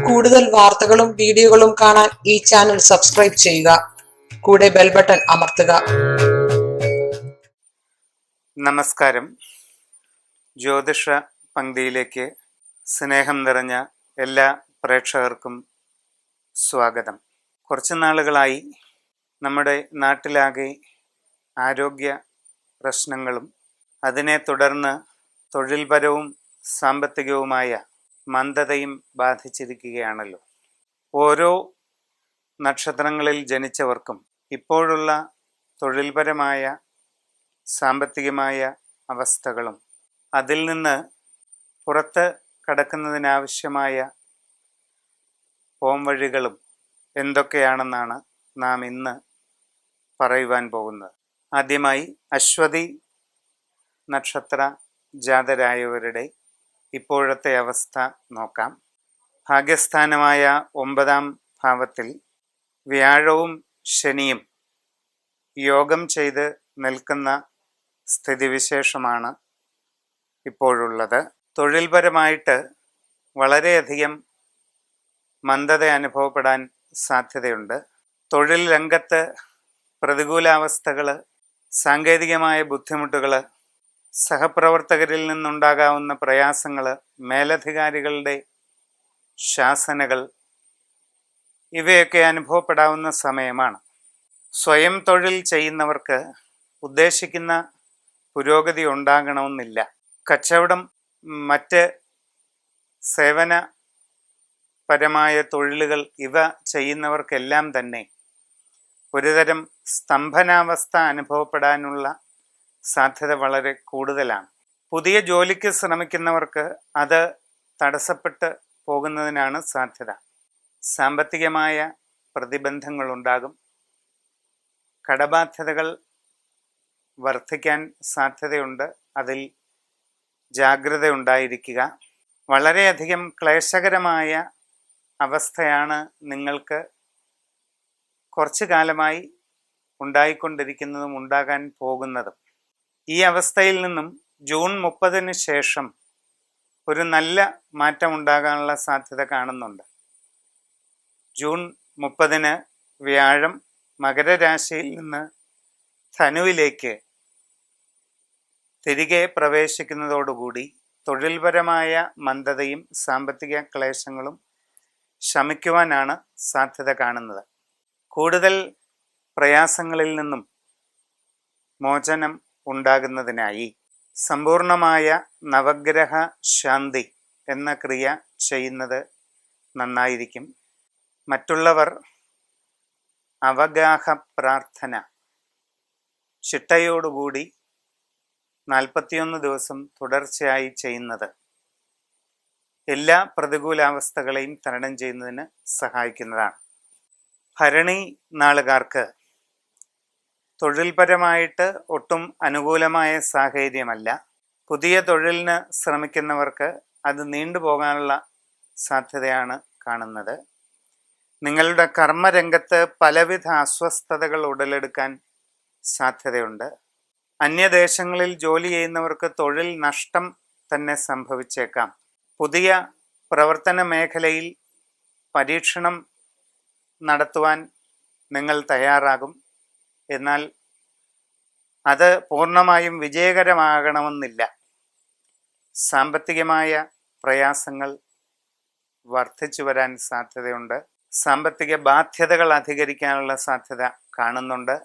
കൂടുതൽ വാർത്തകളും വീഡിയോകളും കാണാൻ ഈ ചാനൽ സബ്സ്ക്രൈബ് ചെയ്യുക. കൂടെ ബെൽ ബട്ടൺ അമർത്തുക. നമസ്കാരം. ജ്യോതിഷ പങ്ക്തിയിലേക്ക് സ്നേഹം നിറഞ്ഞ എല്ലാ പ്രേക്ഷകർക്കും സ്വാഗതം. കുറച്ച് നാളുകളായി നമ്മുടെ നാട്ടിലാകെ ആരോഗ്യ പ്രശ്നങ്ങളും അതിനെ തുടർന്ന് തൊഴിൽപരവും സാമ്പത്തികവുമായ മന്ദതയും ബാധിച്ചിരിക്കുകയാണല്ലോ. ഓരോ നക്ഷത്രങ്ങളിൽ ജനിച്ചവർക്കും ഇപ്പോഴുള്ള തൊഴിൽപരമായ സാമ്പത്തികമായ അവസ്ഥകളും അതിൽ നിന്ന് പുറത്ത് കടക്കുന്നതിനാവശ്യമായ പോംവഴികളും എന്തൊക്കെയാണെന്നാണ് നാം ഇന്ന് പറയുവാൻ പോകുന്നത്. ആദ്യമായി അശ്വതി നക്ഷത്ര ജാതരായവരുടെ ഇപ്പോഴത്തെ അവസ്ഥ നോക്കാം. ഭാഗ്യസ്ഥാനമായ 9-ാം ഭാവത്തിൽ വ്യാഴവും ശനിയും യോഗം ചെയ്ത് നിൽക്കുന്ന സ്ഥിതിവിശേഷമാണ് ഇപ്പോഴുള്ളത്. തൊഴിൽപരമായിട്ട് വളരെയധികം മന്ദത അനുഭവപ്പെടാൻ സാധ്യതയുണ്ട്. തൊഴിൽ രംഗത്ത് പ്രതികൂലാവസ്ഥകൾ, സാങ്കേതികമായ ബുദ്ധിമുട്ടുകൾ, സഹപ്രവർത്തകരിൽ നിന്നുണ്ടാകാവുന്ന പ്രയാസങ്ങൾ, മേലധികാരികളുടെ ശാസനകൾ ഇവയൊക്കെ അനുഭവപ്പെടാവുന്ന സമയമാണ്. സ്വയം തൊഴിൽ ചെയ്യുന്നവർക്ക് ഉദ്ദേശിക്കുന്ന പുരോഗതി ഉണ്ടാകണമെന്നില്ല. കച്ചവടം, മറ്റ് സേവനപരമായ തൊഴിലുകൾ ഇവ ചെയ്യുന്നവർക്കെല്ലാം തന്നെ ഒരുതരം സ്തംഭനാവസ്ഥ അനുഭവപ്പെടാനുള്ള സാധ്യത വളരെ കൂടുതലാണ്. പുതിയ ജോലിക്ക് ശ്രമിക്കുന്നവർക്ക് അത് തടസ്സപ്പെട്ട് പോകുന്നതിനാണ് സാധ്യത. സാമ്പത്തികമായ പ്രതിബന്ധങ്ങളുണ്ടാകും. കടബാധ്യതകൾ വർദ്ധിക്കാൻ സാധ്യതയുണ്ട്. അതിൽ ജാഗ്രത ഉണ്ടായിരിക്കുക. വളരെയധികം ക്ലേശകരമായ അവസ്ഥയാണ് നിങ്ങൾക്ക് കുറച്ചു കാലമായി ഉണ്ടായിക്കൊണ്ടിരിക്കുന്നതും ഉണ്ടാകാൻ പോകുന്നതും. ഈ അവസ്ഥയിൽ നിന്നും ജൂൺ 30-ന് ശേഷം ഒരു നല്ല മാറ്റം ഉണ്ടാകാനുള്ള സാധ്യത കാണുന്നുണ്ട്. ജൂൺ 30-ന് വ്യാഴം മകരരാശിയിൽ നിന്ന് ധനുവിലേക്ക് തിരികെ പ്രവേശിക്കുന്നതോടുകൂടി തൊഴിൽപരമായ മന്ദതയും സാമ്പത്തിക ക്ലേശങ്ങളും ശമിക്കുവാനാണ് സാധ്യത കാണുന്നത്. കൂടുതൽ പ്രയാസങ്ങളിൽ നിന്നും മോചനം ഉണ്ടാകുന്നതിനായി സമ്പൂർണമായ നവഗ്രഹ ശാന്തി എന്ന ക്രിയ ചെയ്യുന്നത് നന്നായിരിക്കും. മറ്റുള്ളവർ അവഗാഹ പ്രാർത്ഥന ചിട്ടയോടുകൂടി 41 ദിവസം തുടർച്ചയായി ചെയ്യുന്നത് എല്ലാ പ്രതികൂലാവസ്ഥകളെയും തരണം ചെയ്യുന്നതിന് സഹായിക്കുന്നതാണ്. ഭരണി നാളുകാർക്ക് തൊഴിൽപരമായിട്ട് ഒട്ടും അനുകൂലമായ സാഹചര്യമല്ല. പുതിയ തൊഴിലിന് ശ്രമിക്കുന്നവർക്ക് അത് നീണ്ടുപോകാനുള്ള സാധ്യതയാണ് കാണുന്നത്. നിങ്ങളുടെ കർമ്മരംഗത്ത് പലവിധ അസ്വസ്ഥതകൾ ഉടലെടുക്കാൻ സാധ്യതയുണ്ട്. അന്യദേശങ്ങളിൽ ജോലി ചെയ്യുന്നവർക്ക് തൊഴിൽ നഷ്ടം തന്നെ സംഭവിച്ചേക്കാം. പുതിയ പ്രവർത്തന മേഖലയിൽ പരീക്ഷണം നടത്തുവാൻ നിങ്ങൾ തയ്യാറാകും. എന്നാൽ അത് പൂർണ്ണമായും വിജയകരമാകണമെന്നില്ല. സാമ്പത്തികമായ പ്രയാസങ്ങൾ വർദ്ധിച്ചു വരാൻ സാധ്യതയുണ്ട്. സാമ്പത്തിക ബാധ്യതകൾ അധികരിക്കാനുള്ള സാധ്യത കാണുന്നുണ്ട്.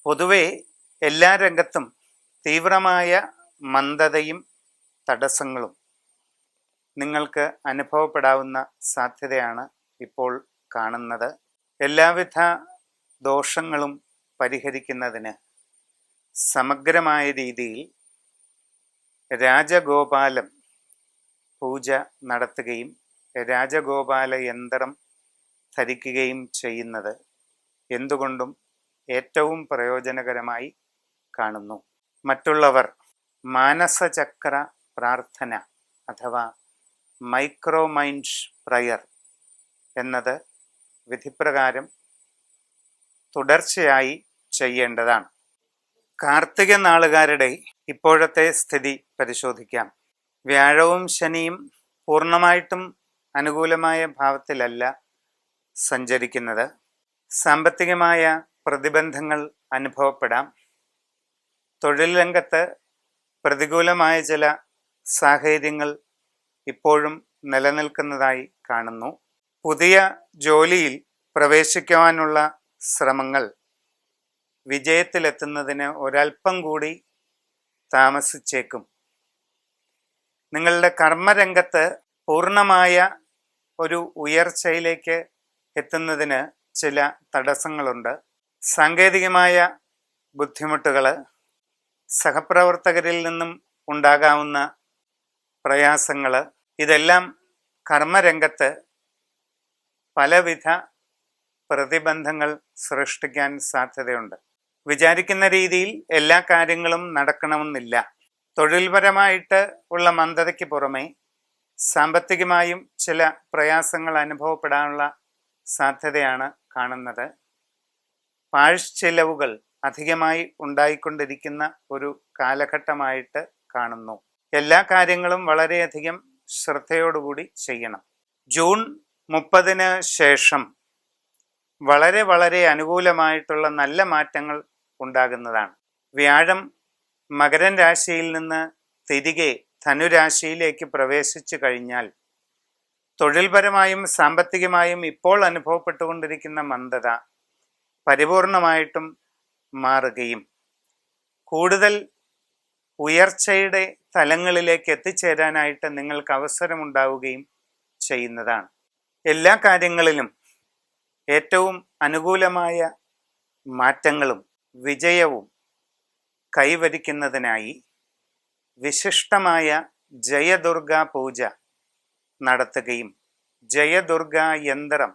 പൊതുവെ എല്ലാ രംഗത്തും തീവ്രമായ മന്ദതയും തടസ്സങ്ങളും നിങ്ങൾക്ക് അനുഭവപ്പെടാവുന്ന സാധ്യതയാണ് ഇപ്പോൾ കാണുന്നത്. എല്ലാവിധ ദോഷങ്ങളും പരിഹരിക്കുന്നതിന് സമഗ്രമായ രീതിയിൽ രാജഗോപാലം പൂജ നടത്തുകയും രാജഗോപാല യന്ത്രം ധരിക്കുകയും ചെയ്യുന്നത് എന്തുകൊണ്ടും ഏറ്റവും പ്രയോജനകരമായി കാണുന്നു. മറ്റുള്ളവർ മാനസചക്ര പ്രാർത്ഥന അഥവാ മൈക്രോ മൈൻഡ് പ്രയർ എന്നത് വിധിപ്രകാരം തുടർച്ചയായി ചെയ്യേണ്ടതാണ്. കാർത്തിക നാളുകാരുടെ ഇപ്പോഴത്തെ സ്ഥിതി പരിശോധിക്കാം. വ്യാഴവും ശനിയും പൂർണ്ണമായിട്ടും അനുകൂലമായ ഭാവത്തിലല്ല സഞ്ചരിക്കുന്നത്. സാമ്പത്തികമായ പ്രതിബന്ധങ്ങൾ അനുഭവപ്പെടാം. തൊഴിൽ രംഗത്ത് പ്രതികൂലമായ ചില സാഹചര്യങ്ങൾ ഇപ്പോഴും നിലനിൽക്കുന്നതായി കാണുന്നു. പുതിയ ജോലിയിൽ പ്രവേശിക്കുവാനുള്ള ശ്രമങ്ങൾ വിജയത്തിലെത്തുന്നതിന് ഒരൽപ്പം കൂടി താമസിച്ചേക്കും. നിങ്ങളുടെ കർമ്മരംഗത്ത് പൂർണ്ണമായ ഒരു ഉയർച്ചയിലേക്ക് എത്തുന്നതിന് ചില തടസ്സങ്ങളുണ്ട്. സാങ്കേതികമായ ബുദ്ധിമുട്ടുകൾ, സഹപ്രവർത്തകരിൽ നിന്നും ഉണ്ടാകാവുന്ന പ്രയാസങ്ങൾ, ഇതെല്ലാം കർമ്മരംഗത്ത് പലവിധ പ്രതിബന്ധങ്ങൾ സൃഷ്ടിക്കാൻ സാധ്യതയുണ്ട്. വിചാരിക്കുന്ന രീതിയിൽ എല്ലാ കാര്യങ്ങളും നടക്കണമെന്നില്ല. തൊഴിൽപരമായിട്ട് ഉള്ള മന്ദതയ്ക്ക് പുറമെ സാമ്പത്തികമായും ചില പ്രയാസങ്ങൾ അനുഭവപ്പെടാനുള്ള സാധ്യതയാണ് കാണുന്നത്. പാഴ്ചിലവുകൾ അധികമായി ഉണ്ടായിക്കൊണ്ടിരിക്കുന്ന ഒരു കാലഘട്ടമായിട്ട് കാണുന്നു. എല്ലാ കാര്യങ്ങളും വളരെയധികം ശ്രദ്ധയോടുകൂടി ചെയ്യണം. ജൂൺ 30 ശേഷം വളരെ വളരെ അനുകൂലമായിട്ടുള്ള നല്ല മാറ്റങ്ങൾ ഉണ്ടാകുന്നതാണ്. വ്യാഴം മകരൻ രാശിയിൽ നിന്ന് തിരികെ ധനുരാശിയിലേക്ക് പ്രവേശിച്ചു കഴിഞ്ഞാൽ തൊഴിൽപരമായും സാമ്പത്തികമായും ഇപ്പോൾ അനുഭവപ്പെട്ടുകൊണ്ടിരിക്കുന്ന മന്ദത പരിപൂർണമായിട്ടും മാറുകയും കൂടുതൽ ഉയർച്ചയുടെ തലങ്ങളിലേക്ക് എത്തിച്ചേരാനായിട്ട് നിങ്ങൾക്ക് അവസരമുണ്ടാവുകയും ചെയ്യുന്നതാണ്. എല്ലാ കാര്യങ്ങളിലും ഏറ്റവും അനുകൂലമായ മാറ്റങ്ങളും വിജയവും കൈവരിക്കുന്നതിനായി വിശിഷ്ടമായ ജയദുർഗ പൂജ നടത്തുകയും ജയദുർഗ യന്ത്രം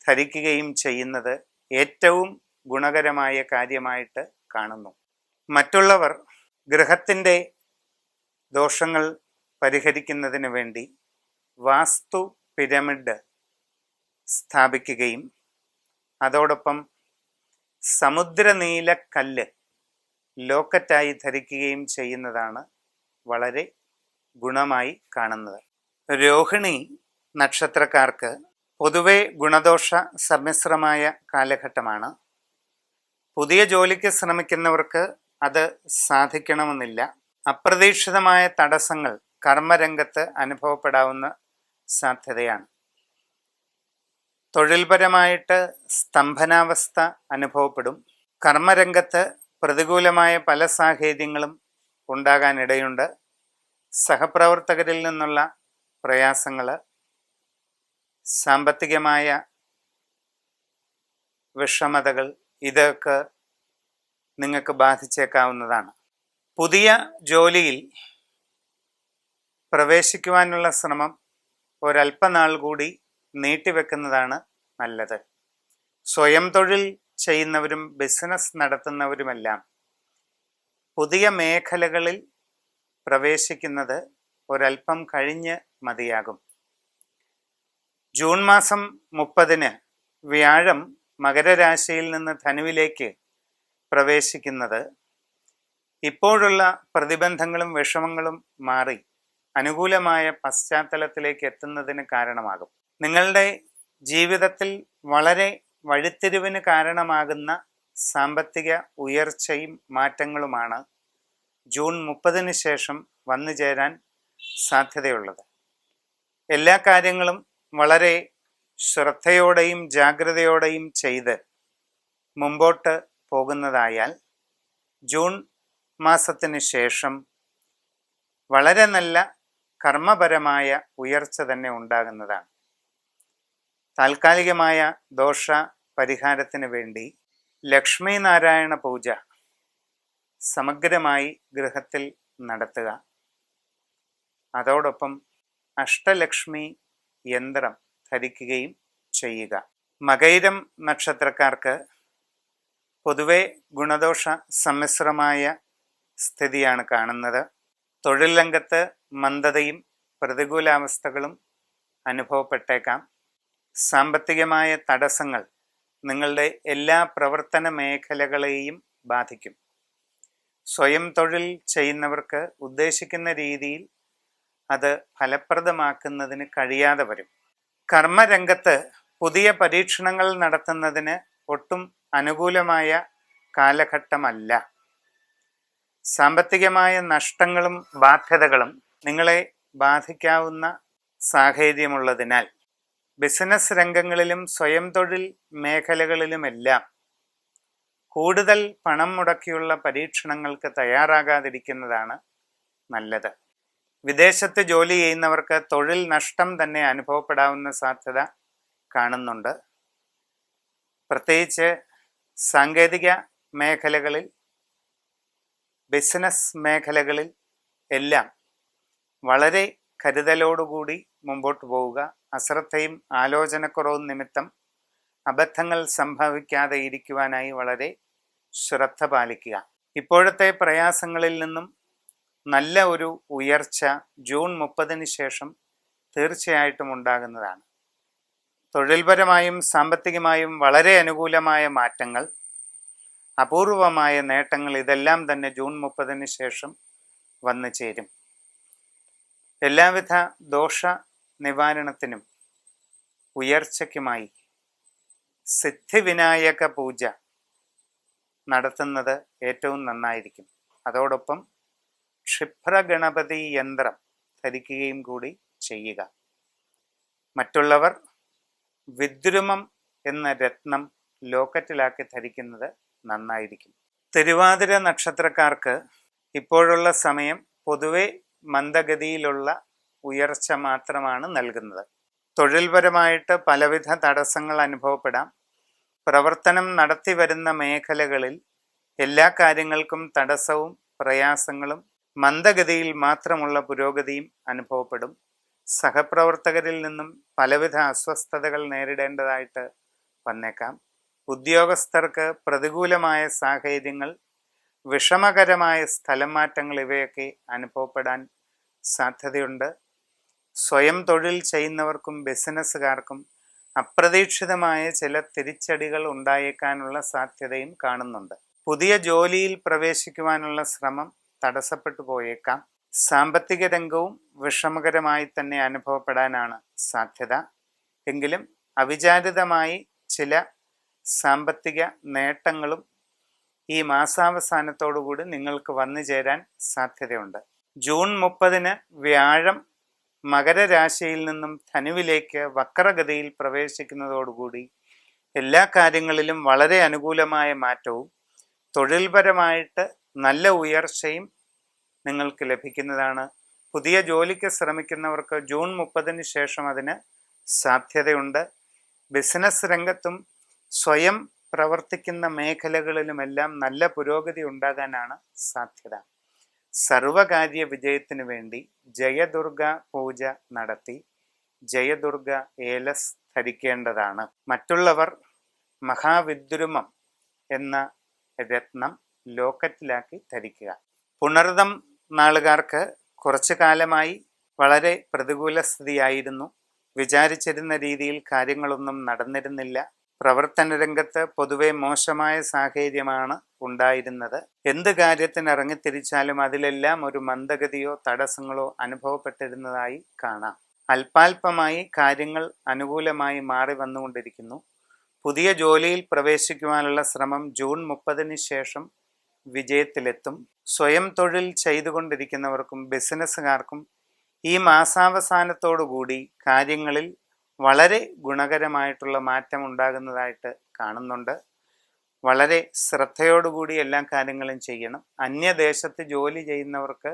ധരിക്കുകയും ചെയ്യുന്നത് ഏറ്റവും ഗുണകരമായ കാര്യമായിട്ട് കാണുന്നു. മറ്റുള്ളവർ ഗൃഹത്തിൻ്റെ ദോഷങ്ങൾ പരിഹരിക്കുന്നതിന് വേണ്ടി വാസ്തു പിരമിഡ് സ്ഥാപിക്കുകയും അതോടൊപ്പം സമുദ്രനീല കല്ല് ലോക്കറ്റായി ധരിക്കുകയും ചെയ്യുന്നതാണ് വളരെ ഗുണമായി കാണുന്നത്. രോഹിണി നക്ഷത്രക്കാർക്ക് പൊതുവെ ഗുണദോഷ സമ്മിശ്രമായ കാലഘട്ടമാണ്. പുതിയ ജോലിക്ക് ശ്രമിക്കുന്നവർക്ക് അത് സാധിക്കണമെന്നില്ല. അപ്രതീക്ഷിതമായ തടസ്സങ്ങൾ കർമ്മരംഗത്ത് അനുഭവപ്പെടാവുന്ന സാധ്യതയാണ്. തൊഴിൽപരമായിട്ട് സ്തംഭനാവസ്ഥ അനുഭവപ്പെടും. കർമ്മരംഗത്ത് പ്രതികൂലമായ പല സാഹചര്യങ്ങളും ഉണ്ടാകാനിടയുണ്ട്. സഹപ്രവർത്തകരിൽ നിന്നുള്ള പ്രയാസങ്ങൾ, സാമ്പത്തികമായ വിഷമതകൾ, ഇതൊക്കെ നിങ്ങൾക്ക് ബാധിച്ചേക്കാവുന്നതാണ്. പുതിയ ജോലിയിൽ പ്രവേശിക്കുവാനുള്ള ശ്രമം ഒരല്പനാൾ കൂടി നീട്ടിവെക്കുന്നതാണ് നല്ലത്. സ്വയം തൊഴിൽ ചെയ്യുന്നവരും ബിസിനസ് നടത്തുന്നവരുമെല്ലാം പുതിയ മേഖലകളിൽ പ്രവേശിക്കുന്നത് ഒരല്പം കഴിഞ്ഞ് മതിയാകും. ജൂൺ മാസം 30 വ്യാഴം മകരരാശിയിൽ നിന്ന് ധനുവിലേക്ക് പ്രവേശിക്കുന്നത് ഇപ്പോഴുള്ള പ്രതിബന്ധങ്ങളും വിഷമങ്ങളും മാറി അനുകൂലമായ പശ്ചാത്തലത്തിലേക്ക് എത്തുന്നതിന് കാരണമാകും. നിങ്ങളുടെ ജീവിതത്തിൽ വളരെ വഴിത്തിരിവിന് കാരണമാകുന്ന സാമ്പത്തിക ഉയർച്ചയും മാറ്റങ്ങളുമാണ് ജൂൺ 30 ശേഷം വന്നു ചേരാൻ സാധ്യതയുള്ളത്. എല്ലാ കാര്യങ്ങളും വളരെ ശ്രദ്ധയോടെയും ജാഗ്രതയോടെയും ചെയ്ത് മുമ്പോട്ട് പോകുന്നതായാൽ ജൂൺ മാസത്തിന് ശേഷം വളരെ നല്ല കർമ്മപരമായ ഉയർച്ച തന്നെ ഉണ്ടാകുന്നതാണ്. താൽക്കാലികമായ ദോഷ പരിഹാരത്തിന് വേണ്ടി ലക്ഷ്മി നാരായണ പൂജ സമഗ്രമായി ഗൃഹത്തിൽ നടത്തുക. അതോടൊപ്പം അഷ്ടലക്ഷ്മി യന്ത്രം ധരിക്കുകയും ചെയ്യുക. മകയിരം നക്ഷത്രക്കാർക്ക് പൊതുവെ ഗുണദോഷ സമ്മിശ്രമായ സ്ഥിതിയാണ് കാണുന്നത്. തൊഴിൽ രംഗത്ത് മന്ദതയും പ്രതികൂലാവസ്ഥകളും അനുഭവപ്പെട്ടേക്കാം. സാമ്പത്തികമായ തടസ്സങ്ങൾ നിങ്ങളുടെ എല്ലാ പ്രവർത്തന മേഖലകളെയും ബാധിക്കും. സ്വയം തൊഴിൽ ചെയ്യുന്നവർക്ക് ഉദ്ദേശിക്കുന്ന രീതിയിൽ അത് ഫലപ്രദമാക്കുന്നതിന് കഴിയാതെ വരും. കർമ്മരംഗത്ത് പുതിയ പരീക്ഷണങ്ങൾ നടത്തുന്നതിന് ഒട്ടും അനുകൂലമായ കാലഘട്ടമല്ല. സാമ്പത്തികമായ നഷ്ടങ്ങളും ബാധ്യതകളും നിങ്ങളെ ബാധിക്കാവുന്ന സാഹചര്യമുള്ളതിനാൽ ബിസിനസ് രംഗങ്ങളിലും സ്വയം തൊഴിൽ മേഖലകളിലുമെല്ലാം കൂടുതൽ പണം മുടക്കിയുള്ള പരീക്ഷണങ്ങൾക്ക് തയ്യാറാകാതിരിക്കുന്നതാണ് നല്ലത്. വിദേശത്ത് ജോലി ചെയ്യുന്നവർക്ക് തൊഴിൽ നഷ്ടം തന്നെ അനുഭവപ്പെടാവുന്ന സാധ്യത കാണുന്നുണ്ട്. പ്രത്യേകിച്ച് സാങ്കേതിക മേഖലകളിൽ, ബിസിനസ് മേഖലകളിൽ എല്ലാം വളരെ കരുതലോടുകൂടി മുമ്പോട്ട് പോവുക. അശ്രദ്ധയും ആലോചനക്കുറവും നിമിത്തം അബദ്ധങ്ങൾ സംഭവിക്കാതെ ഇരിക്കുവാനായി വളരെ ശ്രദ്ധ പാലിക്കുക. ഇപ്പോഴത്തെ പ്രയാസങ്ങളിൽ നിന്നും നല്ല ഒരു ഉയർച്ച ജൂൺ 30 ശേഷം തീർച്ചയായിട്ടും ഉണ്ടാകുന്നതാണ്. തൊഴിൽപരമായും സാമ്പത്തികമായും വളരെ അനുകൂലമായ മാറ്റങ്ങൾ, അപൂർവമായ നേട്ടങ്ങൾ ഇതെല്ലാം തന്നെ ജൂൺ 30 ശേഷം വന്നു ചേരും. എല്ലാവിധ ദോഷ നിവാരണത്തിനും ഉയർച്ചയ്ക്കുമായി സിദ്ധിവിനായക പൂജ നടത്തുന്നത് ഏറ്റവും നന്നായിരിക്കും. അതോടൊപ്പം ക്ഷിപ്രഗണപതി യന്ത്രം ധരിക്കുകയും കൂടി ചെയ്യുക. മറ്റുള്ളവർ വിദ്രുമം എന്ന രത്നം ലോക്കറ്റിലാക്കി ധരിക്കുന്നത് നന്നായിരിക്കും. തിരുവാതിര നക്ഷത്രക്കാർക്ക് ഇപ്പോഴുള്ള സമയം പൊതുവെ മന്ദഗതിയിലുള്ള ഉയർച്ച മാത്രമാണ് നൽകുന്നത്. തൊഴിൽപരമായിട്ട് പലവിധ തടസ്സങ്ങൾ അനുഭവപ്പെടാം. പ്രവർത്തനം നടത്തി വരുന്ന മേഖലകളിൽ എല്ലാ കാര്യങ്ങൾക്കും തടസ്സവും പ്രയാസങ്ങളും മന്ദഗതിയിൽ മാത്രമുള്ള പുരോഗതിയും അനുഭവപ്പെടും. സഹപ്രവർത്തകരിൽ നിന്നും പലവിധ അസ്വസ്ഥതകൾ നേരിടേണ്ടതായിട്ട് വന്നേക്കാം. ഉദ്യോഗസ്ഥർക്ക് പ്രതികൂലമായ സാഹചര്യങ്ങൾ, വിഷമകരമായ സ്ഥലം മാറ്റങ്ങൾ ഇവയൊക്കെ അനുഭവപ്പെടാൻ സാധ്യതയുണ്ട്. സ്വയം തൊഴിൽ ചെയ്യുന്നവർക്കും ബിസിനസ്സുകാർക്കും അപ്രതീക്ഷിതമായ ചില തിരിച്ചടികൾ ഉണ്ടായേക്കാനുള്ള സാധ്യതയും കാണുന്നുണ്ട്. പുതിയ ജോലിയിൽ പ്രവേശിക്കുവാനുള്ള ശ്രമം തടസ്സപ്പെട്ടു പോയേക്കാം. സാമ്പത്തിക രംഗവും വിഷമകരമായി തന്നെ അനുഭവപ്പെടാനാണ് സാധ്യത. എങ്കിലും അവിചാരിതമായി ചില സാമ്പത്തിക നേട്ടങ്ങളും ഈ മാസാവസാനത്തോടുകൂടി നിങ്ങൾക്ക് വന്നു ചേരാൻ സാധ്യതയുണ്ട്. ജൂൺ 30 വ്യാഴം മകരരാശിയിൽ നിന്നും ധനുവിലേക്ക് വക്രഗതിയിൽ പ്രവേശിക്കുന്നതോടുകൂടി എല്ലാ കാര്യങ്ങളിലും വളരെ അനുകൂലമായ മാറ്റവും തൊഴിൽപരമായിട്ട് നല്ല ഉയർച്ചയും നിങ്ങൾക്ക് ലഭിക്കുന്നതാണ്. പുതിയ ജോലിക്ക് ശ്രമിക്കുന്നവർക്ക് ജൂൺ 30 ശേഷം അതിന് സാധ്യതയുണ്ട്. ബിസിനസ് രംഗത്തും സ്വയം പ്രവർത്തിക്കുന്ന മേഖലകളിലുമെല്ലാം നല്ല പുരോഗതി ഉണ്ടാകാനാണ് സാധ്യത. സർവകാര്യ വിജയത്തിനു വേണ്ടി ജയദുർഗ പൂജ നടത്തി ജയദുർഗ ഏലസ് ധരിക്കേണ്ടതാണ്. മറ്റുള്ളവർ മഹാവിദ്രുമം എന്ന രത്നം ലോക്കറ്റിലാക്കി ധരിക്കുക. പുണർദം നാളുകാർക്ക് കുറച്ചു കാലമായി വളരെ പ്രതികൂല സ്ഥിതിയായിരുന്നു. വിചാരിച്ചിരുന്ന രീതിയിൽ കാര്യങ്ങളൊന്നും നടന്നിരുന്നില്ല. പ്രവർത്തന രംഗത്ത് പൊതുവെ മോശമായ സാഹചര്യമാണ് ഉണ്ടായിരുന്നത്. എന്ത് കാര്യത്തിന് ഇറങ്ങിത്തിരിച്ചാലും അതിലെല്ലാം ഒരു മന്ദഗതിയോ തടസ്സങ്ങളോ അനുഭവപ്പെട്ടിരുന്നതായി കാണാം. അല്പാൽപമായി കാര്യങ്ങൾ അനുകൂലമായി മാറി വന്നുകൊണ്ടിരിക്കുന്നു. പുതിയ ജോലിയിൽ പ്രവേശിക്കുവാനുള്ള ശ്രമം ജൂൺ 30 ശേഷം വിജയത്തിലെത്തും. സ്വയം തൊഴിൽ ചെയ്തുകൊണ്ടിരിക്കുന്നവർക്കും ബിസിനസ്സുകാർക്കും ഈ മാസാവസാനത്തോടുകൂടി കാര്യങ്ങളിൽ വളരെ ഗുണകരമായിട്ടുള്ള മാറ്റം ഉണ്ടാകുന്നതായിട്ട് കാണുന്നുണ്ട്. വളരെ ശ്രദ്ധയോടുകൂടി എല്ലാ കാര്യങ്ങളും ചെയ്യണം. അന്യദേശത്ത് ജോലി ചെയ്യുന്നവർക്ക്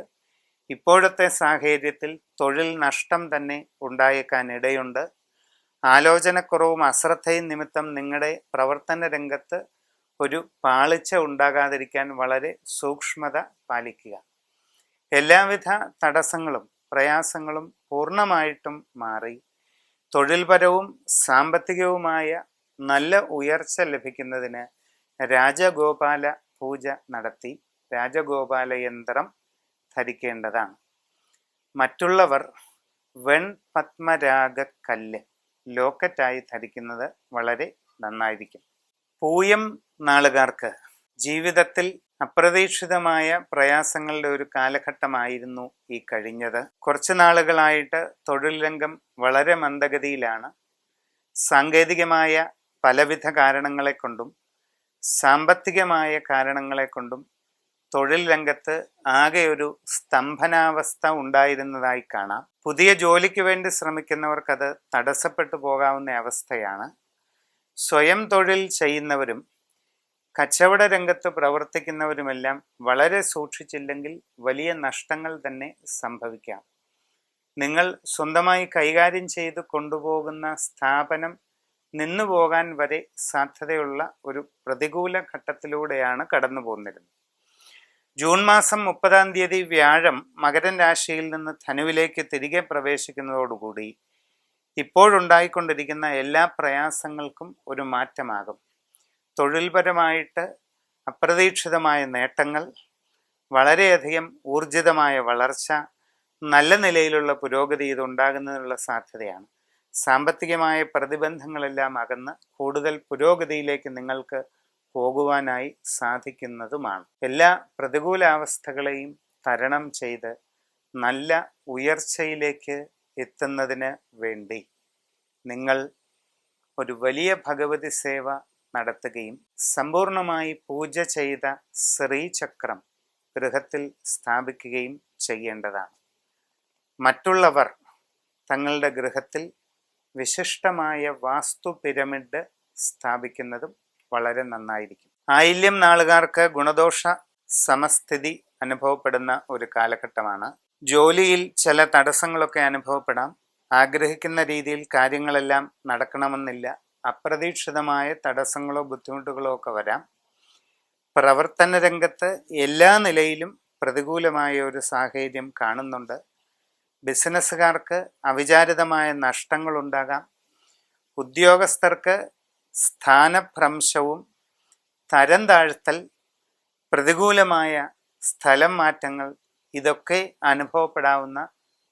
ഇപ്പോഴത്തെ സാഹചര്യത്തിൽ തൊഴിൽ നഷ്ടം തന്നെ ഉണ്ടായേക്കാൻ ഇടയുണ്ട്. ആലോചനക്കുറവും അശ്രദ്ധയും നിമിത്തം നിങ്ങളുടെ പ്രവർത്തന രംഗത്ത് ഒരു പാളിച്ച ഉണ്ടാകാതിരിക്കാൻ വളരെ സൂക്ഷ്മത പാലിക്കുക. എല്ലാവിധ തടസ്സങ്ങളും പ്രയാസങ്ങളും പൂർണ്ണമായിട്ടും മാറി തൊഴിൽപരവും സാമ്പത്തികവുമായ നല്ല ഉയർച്ച ലഭിക്കുന്നതിന് രാജഗോപാല പൂജ നടത്തി രാജഗോപാല യന്ത്രം ധരിക്കേണ്ടതാണ്. മറ്റുള്ളവർ വെൺപത്മരാഗക്കല്ല് ലോക്കറ്റായി ധരിക്കുന്നത് വളരെ നന്നായിരിക്കും. പൂയം നാളുകാർക്ക് ജീവിതത്തിൽ അപ്രതീക്ഷിതമായ പ്രയാസങ്ങളുടെ ഒരു കാലഘട്ടമായിരുന്നു ഈ കഴിഞ്ഞത്. കുറച്ചു നാളുകളായിട്ട് തൊഴിൽ രംഗം വളരെ മന്ദഗതിയിലാണ്. സാങ്കേതികമായ പലവിധ കാരണങ്ങളെ കൊണ്ടും സാമ്പത്തികമായ കാരണങ്ങളെ കൊണ്ടും തൊഴിൽ രംഗത്ത് ആകെ ഒരു സ്തംഭനാവസ്ഥ ഉണ്ടായിരുന്നതായി കാണാം. പുതിയ ജോലിക്ക് വേണ്ടി ശ്രമിക്കുന്നവർക്കത് തടസ്സപ്പെട്ടു പോകാവുന്ന അവസ്ഥയാണ്. സ്വയം തൊഴിൽ ചെയ്യുന്നവരും കച്ചവട രംഗത്ത് പ്രവർത്തിക്കുന്നവരുമെല്ലാം വളരെ സൂക്ഷിച്ചില്ലെങ്കിൽ വലിയ നഷ്ടങ്ങൾ തന്നെ സംഭവിക്കാം. നിങ്ങൾ സ്വന്തമായി കൈകാര്യം ചെയ്ത് കൊണ്ടുപോകുന്ന സ്ഥാപനം നിന്നുപോകാൻ വരെ സാധ്യതയുള്ള ഒരു പ്രതികൂല ഘട്ടത്തിലൂടെയാണ് കടന്നു പോകുന്നത്. ജൂൺ മാസം 30-ാം തീയതി വ്യാഴം മകരൻ രാശിയിൽ നിന്ന് ധനുവിലേക്ക് തിരികെ പ്രവേശിക്കുന്നതോടുകൂടി ഇപ്പോഴുണ്ടായിക്കൊണ്ടിരിക്കുന്ന എല്ലാ പ്രയാസങ്ങൾക്കും ഒരു മാറ്റമാകും. തൊഴിൽപരമായിട്ട് അപ്രതീക്ഷിതമായ നേട്ടങ്ങൾ, വളരെയധികം ഊർജിതമായ വളർച്ച, നല്ല നിലയിലുള്ള പുരോഗതി ഇതുണ്ടാകുന്നതിനുള്ള സാധ്യതയാണ്. സാമ്പത്തികമായ പ്രതിബന്ധങ്ങളെല്ലാം അകന്ന് കൂടുതൽ പുരോഗതിയിലേക്ക് നിങ്ങൾക്ക് പോകുവാനായി സാധിക്കുന്നതുമാണ്. എല്ലാ പ്രതികൂലാവസ്ഥകളെയും തരണം ചെയ്ത് നല്ല ഉയർച്ചയിലേക്ക് എത്തുന്നതിന് വേണ്ടി നിങ്ങൾ ഒരു വലിയ ഭഗവതി സേവ നടത്തുകയും സമ്പൂർണമായി പൂജ ചെയ്ത ശ്രീചക്രം ഗൃഹത്തിൽ സ്ഥാപിക്കുകയും ചെയ്യേണ്ടതാണ്. മറ്റുള്ളവർ തങ്ങളുടെ ഗൃഹത്തിൽ വിശിഷ്ടമായ വാസ്തു പിരമിഡ് സ്ഥാപിക്കുന്നതും വളരെ നന്നായിരിക്കും. ആയില്യം നാളുകാർക്ക് ഗുണദോഷ സമസ്ഥിതി അനുഭവപ്പെടുന്ന ഒരു കാലഘട്ടമാണ്. ജോലിയിൽ ചില തടസ്സങ്ങളൊക്കെ അനുഭവപ്പെടാം. ആഗ്രഹിക്കുന്ന രീതിയിൽ കാര്യങ്ങളെല്ലാം നടക്കണമെന്നില്ല. അപ്രതീക്ഷിതമായ തടസ്സങ്ങളോ ബുദ്ധിമുട്ടുകളോ ഒക്കെ വരാം. പ്രവർത്തന രംഗത്ത് എല്ലാ നിലയിലും പ്രതികൂലമായ ഒരു സാഹചര്യം കാണുന്നുണ്ട്. ബിസിനസ്സുകാർക്ക് അവിചാരിതമായ നഷ്ടങ്ങളുണ്ടാകാം. ഉദ്യോഗസ്ഥർക്ക് സ്ഥാനഭ്രംശവും തരം താഴ്ത്തൽ, പ്രതികൂലമായ സ്ഥലം മാറ്റങ്ങൾ ഇതൊക്കെ അനുഭവപ്പെടാവുന്ന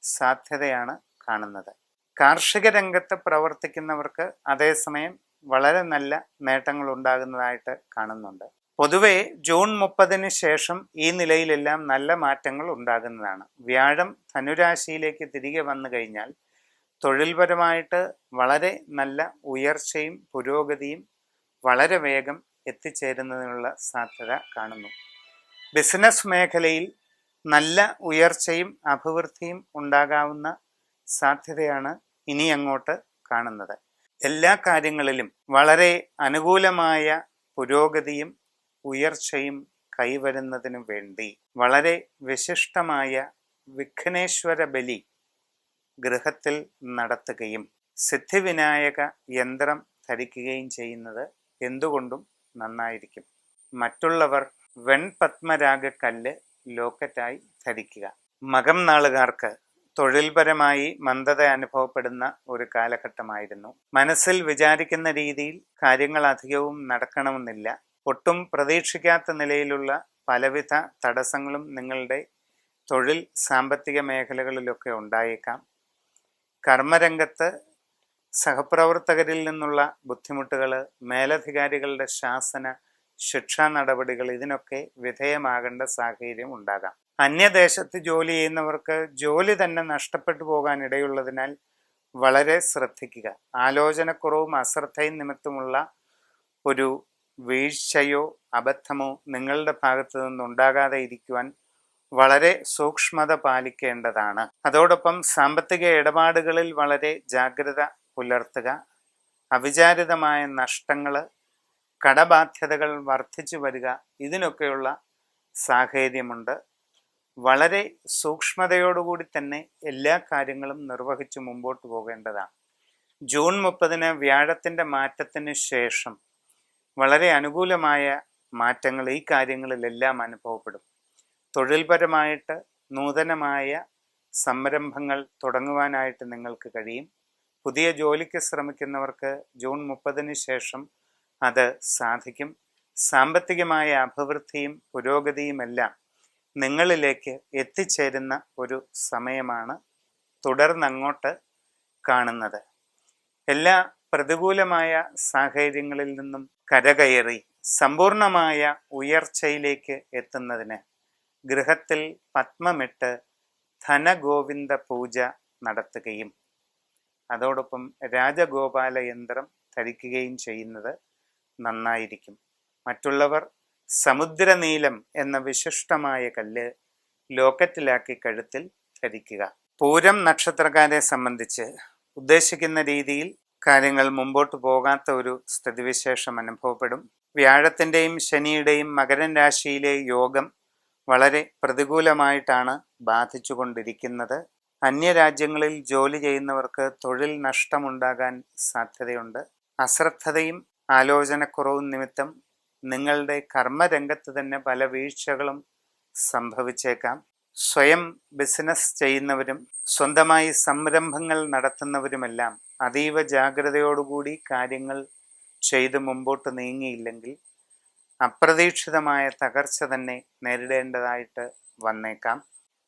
സാധ്യതയാണ് കാണുന്നത്. കാർഷിക രംഗത്ത് പ്രവർത്തിക്കുന്നവർക്ക് അതേസമയം വളരെ നല്ല നേട്ടങ്ങൾ ഉണ്ടാകുന്നതായിട്ട് കാണുന്നുണ്ട്. പൊതുവെ ജൂൺ 30-ന് ശേഷം ഈ നിലയിലെല്ലാം നല്ല മാറ്റങ്ങൾ ഉണ്ടാകുന്നതാണ്. വ്യാഴം ധനുരാശിയിലേക്ക് തിരികെ വന്നു കഴിഞ്ഞാൽ തൊഴിൽപരമായിട്ട് വളരെ നല്ല ഉയർച്ചയും പുരോഗതിയും വളരെ വേഗം എത്തിച്ചേരുന്നതിനുള്ള സാധ്യത കാണുന്നു. ബിസിനസ് മേഖലയിൽ നല്ല ഉയർച്ചയും അഭിവൃദ്ധിയും ഉണ്ടാകാവുന്ന സാധ്യതയാണ് ഇനി അങ്ങോട്ട് കാണുന്നത്. എല്ലാ കാര്യങ്ങളിലും വളരെ അനുകൂലമായ പുരോഗതിയും ഉയർച്ചയും കൈവരുന്നതിനു വേണ്ടി വളരെ വിശിഷ്ടമായ വിഘ്നേശ്വര ബലി ഗൃഹത്തിൽ നടത്തുകയും സിദ്ധിവിനായക യന്ത്രം ധരിക്കുകയും ചെയ്യുന്നത് എന്തുകൊണ്ടും നന്നായിരിക്കും. മറ്റുള്ളവർ വെൺപത്മരാഗ കല്ല് ലോക്കറ്റായി ധരിക്കുക. മകം നാളുകാർക്ക് തൊഴിൽപരമായി മന്ദത അനുഭവപ്പെടുന്ന ഒരു കാലഘട്ടമായിരുന്നു. മനസ്സിൽ വിചാരിക്കുന്ന രീതിയിൽ കാര്യങ്ങൾ അധികവും നടക്കണമെന്നില്ല. ഒട്ടും പ്രതീക്ഷിക്കാത്ത നിലയിലുള്ള പലവിധ തടസ്സങ്ങളും നിങ്ങളുടെ തൊഴിൽ സാമ്പത്തിക മേഖലകളിലൊക്കെ ഉണ്ടായേക്കാം. കർമ്മരംഗത്ത് സഹപ്രവർത്തകരിൽ നിന്നുള്ള ബുദ്ധിമുട്ടുകൾ, മേലധികാരികളുടെ ശാസന ശിക്ഷാ നടപടികൾ ഇതിനൊക്കെ വിധേയമാകേണ്ട സാഹചര്യം ഉണ്ടാകാം. അന്യദേശത്ത് ജോലി ചെയ്യുന്നവർക്ക് ജോലി തന്നെ നഷ്ടപ്പെട്ടു പോകാൻ ഇടയുള്ളതിനാൽ വളരെ ശ്രദ്ധിക്കുക. ആലോചനക്കുറവും അശ്രദ്ധയും നിമിത്തമുള്ള ഒരു വീഴ്ചയോ അബദ്ധമോ നിങ്ങളുടെ ഭാഗത്തു നിന്നുണ്ടാകാതെ ഇരിക്കുവാൻ വളരെ സൂക്ഷ്മത പാലിക്കേണ്ടതാണ്. അതോടൊപ്പം സാമ്പത്തിക ഇടപാടുകളിൽ വളരെ ജാഗ്രത പുലർത്തുക. അവിചാരിതമായ നഷ്ടങ്ങൾ, കടബാധ്യതകൾ വർദ്ധിച്ചു വരിക ഇതിനൊക്കെയുള്ള സാഹചര്യമുണ്ട്. വളരെ സൂക്ഷ്മതയോടുകൂടി തന്നെ എല്ലാ കാര്യങ്ങളും നിർവഹിച്ച് മുമ്പോട്ട് പോകേണ്ടതാണ്. ജൂൺ 30-ന് വ്യാഴത്തിൻ്റെ മാറ്റത്തിന് ശേഷം വളരെ അനുകൂലമായ മാറ്റങ്ങൾ ഈ കാര്യങ്ങളിലെല്ലാം അനുഭവപ്പെടും. തൊഴിൽപരമായിട്ട് നൂതനമായ സംരംഭങ്ങൾ തുടങ്ങുവാനായിട്ട് നിങ്ങൾക്ക് കഴിയും. പുതിയ ജോലിക്ക് ശ്രമിക്കുന്നവർക്ക് ജൂൺ 30-ന് ശേഷം അത് സാധിക്കും. സാമ്പത്തികമായ അഭിവൃദ്ധിയും പുരോഗതിയുമെല്ലാം നിങ്ങളിലേക്ക് എത്തിച്ചേരുന്ന ഒരു സമയമാണ് തുടർന്നങ്ങോട്ട് കാണുന്നത്. എല്ലാ പ്രതികൂലമായ സാഹചര്യങ്ങളിൽ നിന്നും കരകയറി സമ്പൂർണമായ ഉയർച്ചയിലേക്ക് എത്തുന്നതിന് ഗൃഹത്തിൽ പത്മമിട്ട് ധനഗോവിന്ദ പൂജ നടത്തുകയും അതോടൊപ്പം രാജഗോപാല യന്ത്രം ധരിക്കുകയും ചെയ്യുന്നത് നന്നായിരിക്കും. മറ്റുള്ളവർ സമുദ്രനീലം എന്ന വിശിഷ്ടമായ കല്ല് ലോക്കറ്റിലാക്കി കഴുത്തിൽ ധരിക്കുക. പൂരം നക്ഷത്രക്കാരെ സംബന്ധിച്ച് ഉദ്ദേശിക്കുന്ന രീതിയിൽ കാര്യങ്ങൾ മുമ്പോട്ട് പോകാത്ത ഒരു സ്ഥിതിവിശേഷം അനുഭവപ്പെടും. വ്യാഴത്തിൻ്റെയും ശനിയുടെയും മകരൻ രാശിയിലെ യോഗം വളരെ പ്രതികൂലമായിട്ടാണ് ബാധിച്ചുകൊണ്ടിരിക്കുന്നത്. അന്യരാജ്യങ്ങളിൽ ജോലി ചെയ്യുന്നവർക്ക് തൊഴിൽ നഷ്ടമുണ്ടാകാൻ സാധ്യതയുണ്ട്. അശ്രദ്ധതയും ആലോചനക്കുറവും നിമിത്തം നിങ്ങളുടെ കർമ്മരംഗത്ത് തന്നെ പല വീഴ്ചകളും സംഭവിച്ചേക്കാം. സ്വയം ബിസിനസ് ചെയ്യുന്നവരും സ്വന്തമായി സംരംഭങ്ങൾ നടത്തുന്നവരുമെല്ലാം അതീവ ജാഗ്രതയോടുകൂടി കാര്യങ്ങൾ ചെയ്ത് മുമ്പോട്ട് നീങ്ങിയില്ലെങ്കിൽ അപ്രതീക്ഷിതമായ തകർച്ച തന്നെ നേരിടേണ്ടതായിട്ട് വന്നേക്കാം.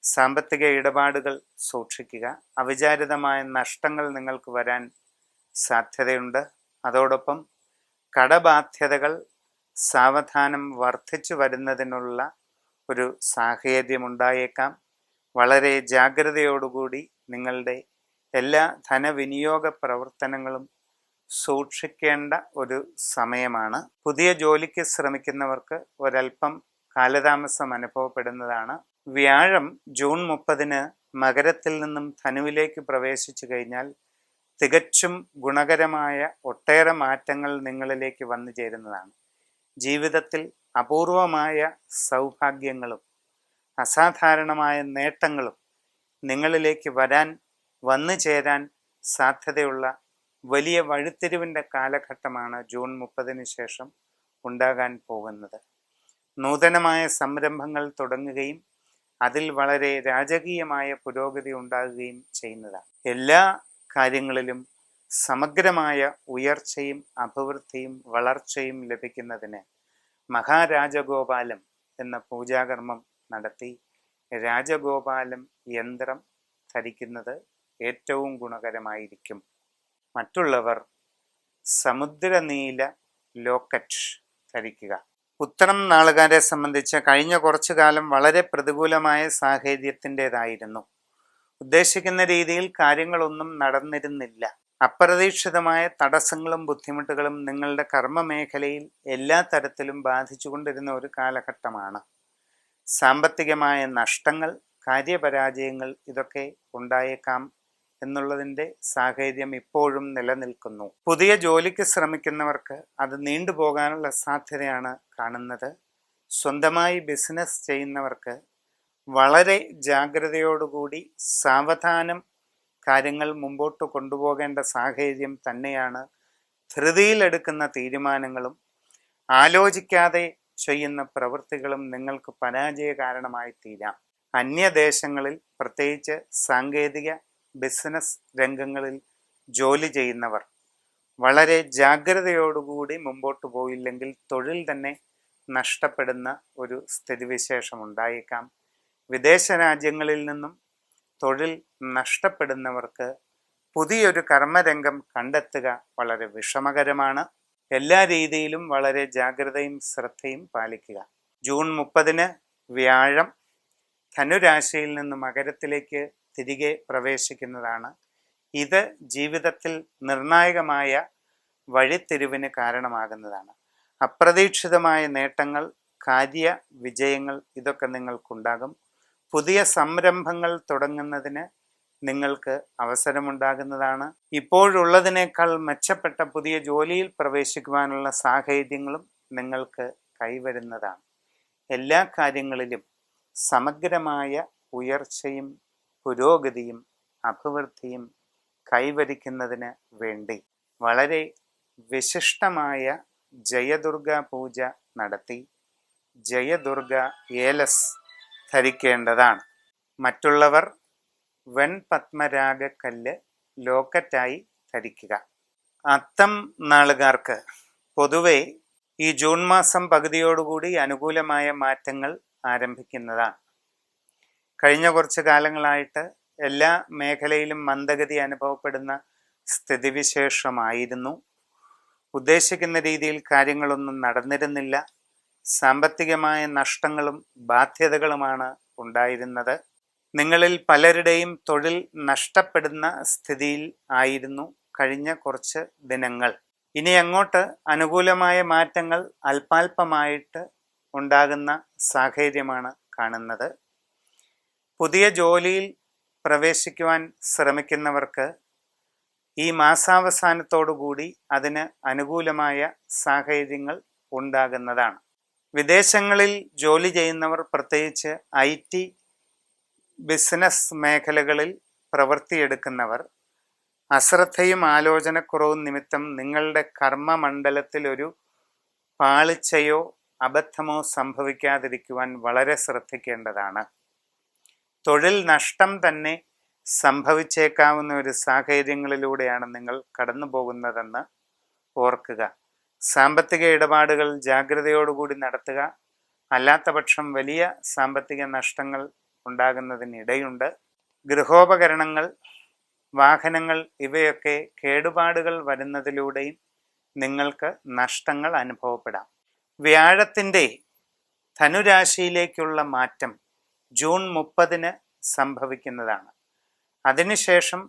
സാമ്പത്തിക ഇടപാടുകൾ സൂക്ഷിക്കുക. അവിചാരിതമായ നഷ്ടങ്ങൾ നിങ്ങൾക്ക് വരാൻ സാധ്യതയുണ്ട്. അതോടൊപ്പം കടബാധ്യതകൾ സാവധാനം വർദ്ധിച്ചു വരുന്നതിനുള്ള ഒരു സാഹചര്യമുണ്ടായേക്കാം. വളരെ ജാഗ്രതയോടുകൂടി നിങ്ങളുടെ എല്ലാ ധനവിനിയോഗ പ്രവർത്തനങ്ങളും സൂക്ഷിക്കേണ്ട ഒരു സമയമാണ്. പുതിയ ജോലിക്ക് ശ്രമിക്കുന്നവർക്ക് ഒരൽപ്പം കാലതാമസം അനുഭവപ്പെടുന്നതാണ്. വ്യാഴം ജൂൺ 30 മകരത്തിൽ നിന്നും ധനുവിലേക്ക് പ്രവേശിച്ചു കഴിഞ്ഞാൽ തികച്ചും ഗുണകരമായ ഒട്ടേറെ മാറ്റങ്ങൾ നിങ്ങളിലേക്ക് വന്നു ചേരുന്നതാണ്. ജീവിതത്തിൽ അപൂർവമായ സൗഭാഗ്യങ്ങളും അസാധാരണമായ നേട്ടങ്ങളും നിങ്ങളിലേക്ക് വന്നു ചേരാൻ സാധ്യതയുള്ള വലിയ വഴിത്തിരിവിൻ്റെ കാലഘട്ടമാണ് ജൂൺ 30 ശേഷം ഉണ്ടാകാൻ പോകുന്നത്. നൂതനമായ സംരംഭങ്ങൾ തുടങ്ങുകയും അതിൽ വളരെ രാജകീയമായ പുരോഗതി ഉണ്ടാകുകയും ചെയ്യുന്നതാണ്. എല്ലാ കാര്യങ്ങളിലും സമഗ്രമായ ഉയർച്ചയും അഭിവൃദ്ധിയും വളർച്ചയും ലഭിക്കുന്നതിന് മഹാരാജഗോപാലം എന്ന പൂജാകർമ്മം നടത്തി രാജഗോപാലം യന്ത്രം ധരിക്കുന്നത് ഏറ്റവും ഗുണകരമായിരിക്കും. മറ്റുള്ളവർ സമുദ്രനീല ലോക്കറ്റ് ധരിക്കുക. ഉത്തരം നാളുകാരെ സംബന്ധിച്ച് കഴിഞ്ഞ കുറച്ചു കാലം വളരെ പ്രതികൂലമായ സാഹചര്യത്തിൻ്റെതായിരുന്നു. ഉദ്ദേശിക്കുന്ന രീതിയിൽ കാര്യങ്ങളൊന്നും നടന്നിരുന്നില്ല. അപ്രതീക്ഷിതമായ തടസ്സങ്ങളും ബുദ്ധിമുട്ടുകളും നിങ്ങളുടെ കർമ്മമേഖലയിൽ എല്ലാ തരത്തിലും ബാധിച്ചുകൊണ്ടിരുന്ന ഒരു കാലഘട്ടമാണ്. സാമ്പത്തികമായ നഷ്ടങ്ങൾ, കാര്യപരാജയങ്ങൾ ഇതൊക്കെ ഉണ്ടായേക്കാം എന്നുള്ളതിൻ്റെ സാഹചര്യം ഇപ്പോഴും നിലനിൽക്കുന്നു. പുതിയ ജോലിക്ക് ശ്രമിക്കുന്നവർക്ക് അത് നീണ്ടുപോകാനുള്ള സാധ്യതയാണ് കാണുന്നത്. സ്വന്തമായി ബിസിനസ് ചെയ്യുന്നവർക്ക് വളരെ ജാഗ്രതയോടുകൂടി സാവധാനം കാര്യങ്ങൾ മുമ്പോട്ട് കൊണ്ടുപോകേണ്ട സാഹചര്യം തന്നെയാണ്. ധൃതിയിലെടുക്കുന്ന തീരുമാനങ്ങളും ആലോചിക്കാതെ ചെയ്യുന്ന പ്രവൃത്തികളും നിങ്ങൾക്ക് പരാജയ കാരണമായി തീരാം. അന്യദേശങ്ങളിൽ പ്രത്യേകിച്ച് സാങ്കേതിക ബിസിനസ് രംഗങ്ങളിൽ ജോലി ചെയ്യുന്നവർ വളരെ ജാഗ്രതയോടുകൂടി മുമ്പോട്ട് പോയില്ലെങ്കിൽ തൊഴിൽ തന്നെ നഷ്ടപ്പെടുന്ന ഒരു സ്ഥിതിവിശേഷം ഉണ്ടായേക്കാം. വിദേശ രാജ്യങ്ങളിൽ നിന്നും തൊഴിൽ നഷ്ടപ്പെടുന്നവർക്ക് പുതിയൊരു കർമ്മരംഗം കണ്ടെത്തുക വളരെ വിഷമകരമാണ്. എല്ലാ രീതിയിലും വളരെ ജാഗ്രതയും ശ്രദ്ധയും പാലിക്കുക. ജൂൺ 30 വ്യാഴം ധനുരാശിയിൽ നിന്ന് മകരത്തിലേക്ക് തിരികെ പ്രവേശിക്കുന്നതാണ്. ഇത് ജീവിതത്തിൽ നിർണായകമായ വഴിത്തിരിവിന് കാരണമാകുന്നതാണ്. അപ്രതീക്ഷിതമായ നേട്ടങ്ങൾ, കാര്യ വിജയങ്ങൾ ഇതൊക്കെ നിങ്ങൾക്കുണ്ടാകും. പുതിയ സംരംഭങ്ങൾ തുടങ്ങുന്നതിന് നിങ്ങൾക്ക് അവസരമുണ്ടാകുന്നതാണ്. ഇപ്പോഴുള്ളതിനേക്കാൾ മെച്ചപ്പെട്ട പുതിയ ജോലിയിൽ പ്രവേശിക്കുവാനുള്ള സാഹചര്യങ്ങളും നിങ്ങൾക്ക് കൈവരുന്നതാണ്. എല്ലാ കാര്യങ്ങളിലും സമഗ്രമായ ഉയർച്ചയും പുരോഗതിയും അഭിവൃദ്ധിയും കൈവരിക്കുന്നതിന് വേണ്ടി വളരെ വിശിഷ്ടമായ ജയദുർഗ പൂജ നടത്തി ജയദുർഗ ഏലസ് ധരിക്കേണ്ടതാണ്. മറ്റുള്ളവർ വെൺപത്മരാഗക്കല്ല് ലോക്കറ്റായി ധരിക്കുക. അത്തം നാളുകാർക്ക് പൊതുവെ ഈ ജൂൺ മാസം പകുതിയോടുകൂടി അനുകൂലമായ മാറ്റങ്ങൾ ആരംഭിക്കുന്നതാണ്. കഴിഞ്ഞ കുറച്ച് കാലങ്ങളായിട്ട് എല്ലാ മേഖലയിലും മന്ദഗതി അനുഭവപ്പെടുന്ന സ്ഥിതിവിശേഷമായിരുന്നു. ഉദ്ദേശിക്കുന്ന രീതിയിൽ കാര്യങ്ങളൊന്നും നടന്നിരുന്നില്ല. സാമ്പത്തികമായ നഷ്ടങ്ങളും ബാധ്യതകളുമാണ് ഉണ്ടായിരുന്നത്. നിങ്ങളിൽ പലരുടെയും തൊഴിൽ നഷ്ടപ്പെടുന്ന സ്ഥിതിയിൽ ആയിരുന്നു കഴിഞ്ഞ കുറച്ച് ദിനങ്ങൾ. ഇനി അങ്ങോട്ട് അനുകൂലമായ മാറ്റങ്ങൾ അല്പാൽപമായിട്ട് ഉണ്ടാകുന്ന സാഹചര്യമാണ് കാണുന്നത്. പുതിയ ജോലിയിൽ പ്രവേശിക്കുവാൻ ശ്രമിക്കുന്നവർക്ക് ഈ മാസാവസാനത്തോടുകൂടി അതിന് അനുകൂലമായ സാഹചര്യങ്ങൾ ഉണ്ടാകുന്നതാണ്. വിദേശങ്ങളിൽ ജോലി ചെയ്യുന്നവർ, പ്രത്യേകിച്ച് IT ബിസിനസ് മേഖലകളിൽ പ്രവൃത്തിയെടുക്കുന്നവർ, അശ്രദ്ധയും ആലോചനക്കുറവും നിമിത്തം നിങ്ങളുടെ കർമ്മമണ്ഡലത്തിൽ ഒരു പാളിച്ചയോ അബദ്ധമോ സംഭവിക്കാതിരിക്കുവാൻ വളരെ ശ്രദ്ധിക്കേണ്ടതാണ്. തൊഴിൽ നഷ്ടം തന്നെ സംഭവിച്ചേക്കാവുന്ന ഒരു സാഹചര്യങ്ങളിലൂടെയാണ് നിങ്ങൾ കടന്നു പോകുന്നതെന്ന് ഓർക്കുക. സാമ്പത്തിക ഇടപാടുകൾ ജാഗ്രതയോടുകൂടി നടത്തുക. അല്ലാത്ത പക്ഷം വലിയ സാമ്പത്തിക നഷ്ടങ്ങൾ ഉണ്ടാകുന്നതിനിടയുണ്ട്. ഗൃഹോപകരണങ്ങൾ, വാഹനങ്ങൾ ഇവയൊക്കെ കേടുപാടുകൾ വരുന്നതിലൂടെയും നിങ്ങൾക്ക് നഷ്ടങ്ങൾ അനുഭവപ്പെടാം. വ്യാഴത്തിൻ്റെ ധനുരാശിയിലേക്കുള്ള മാറ്റം ജൂൺ 30 സംഭവിക്കുന്നതാണ്. അതിനുശേഷം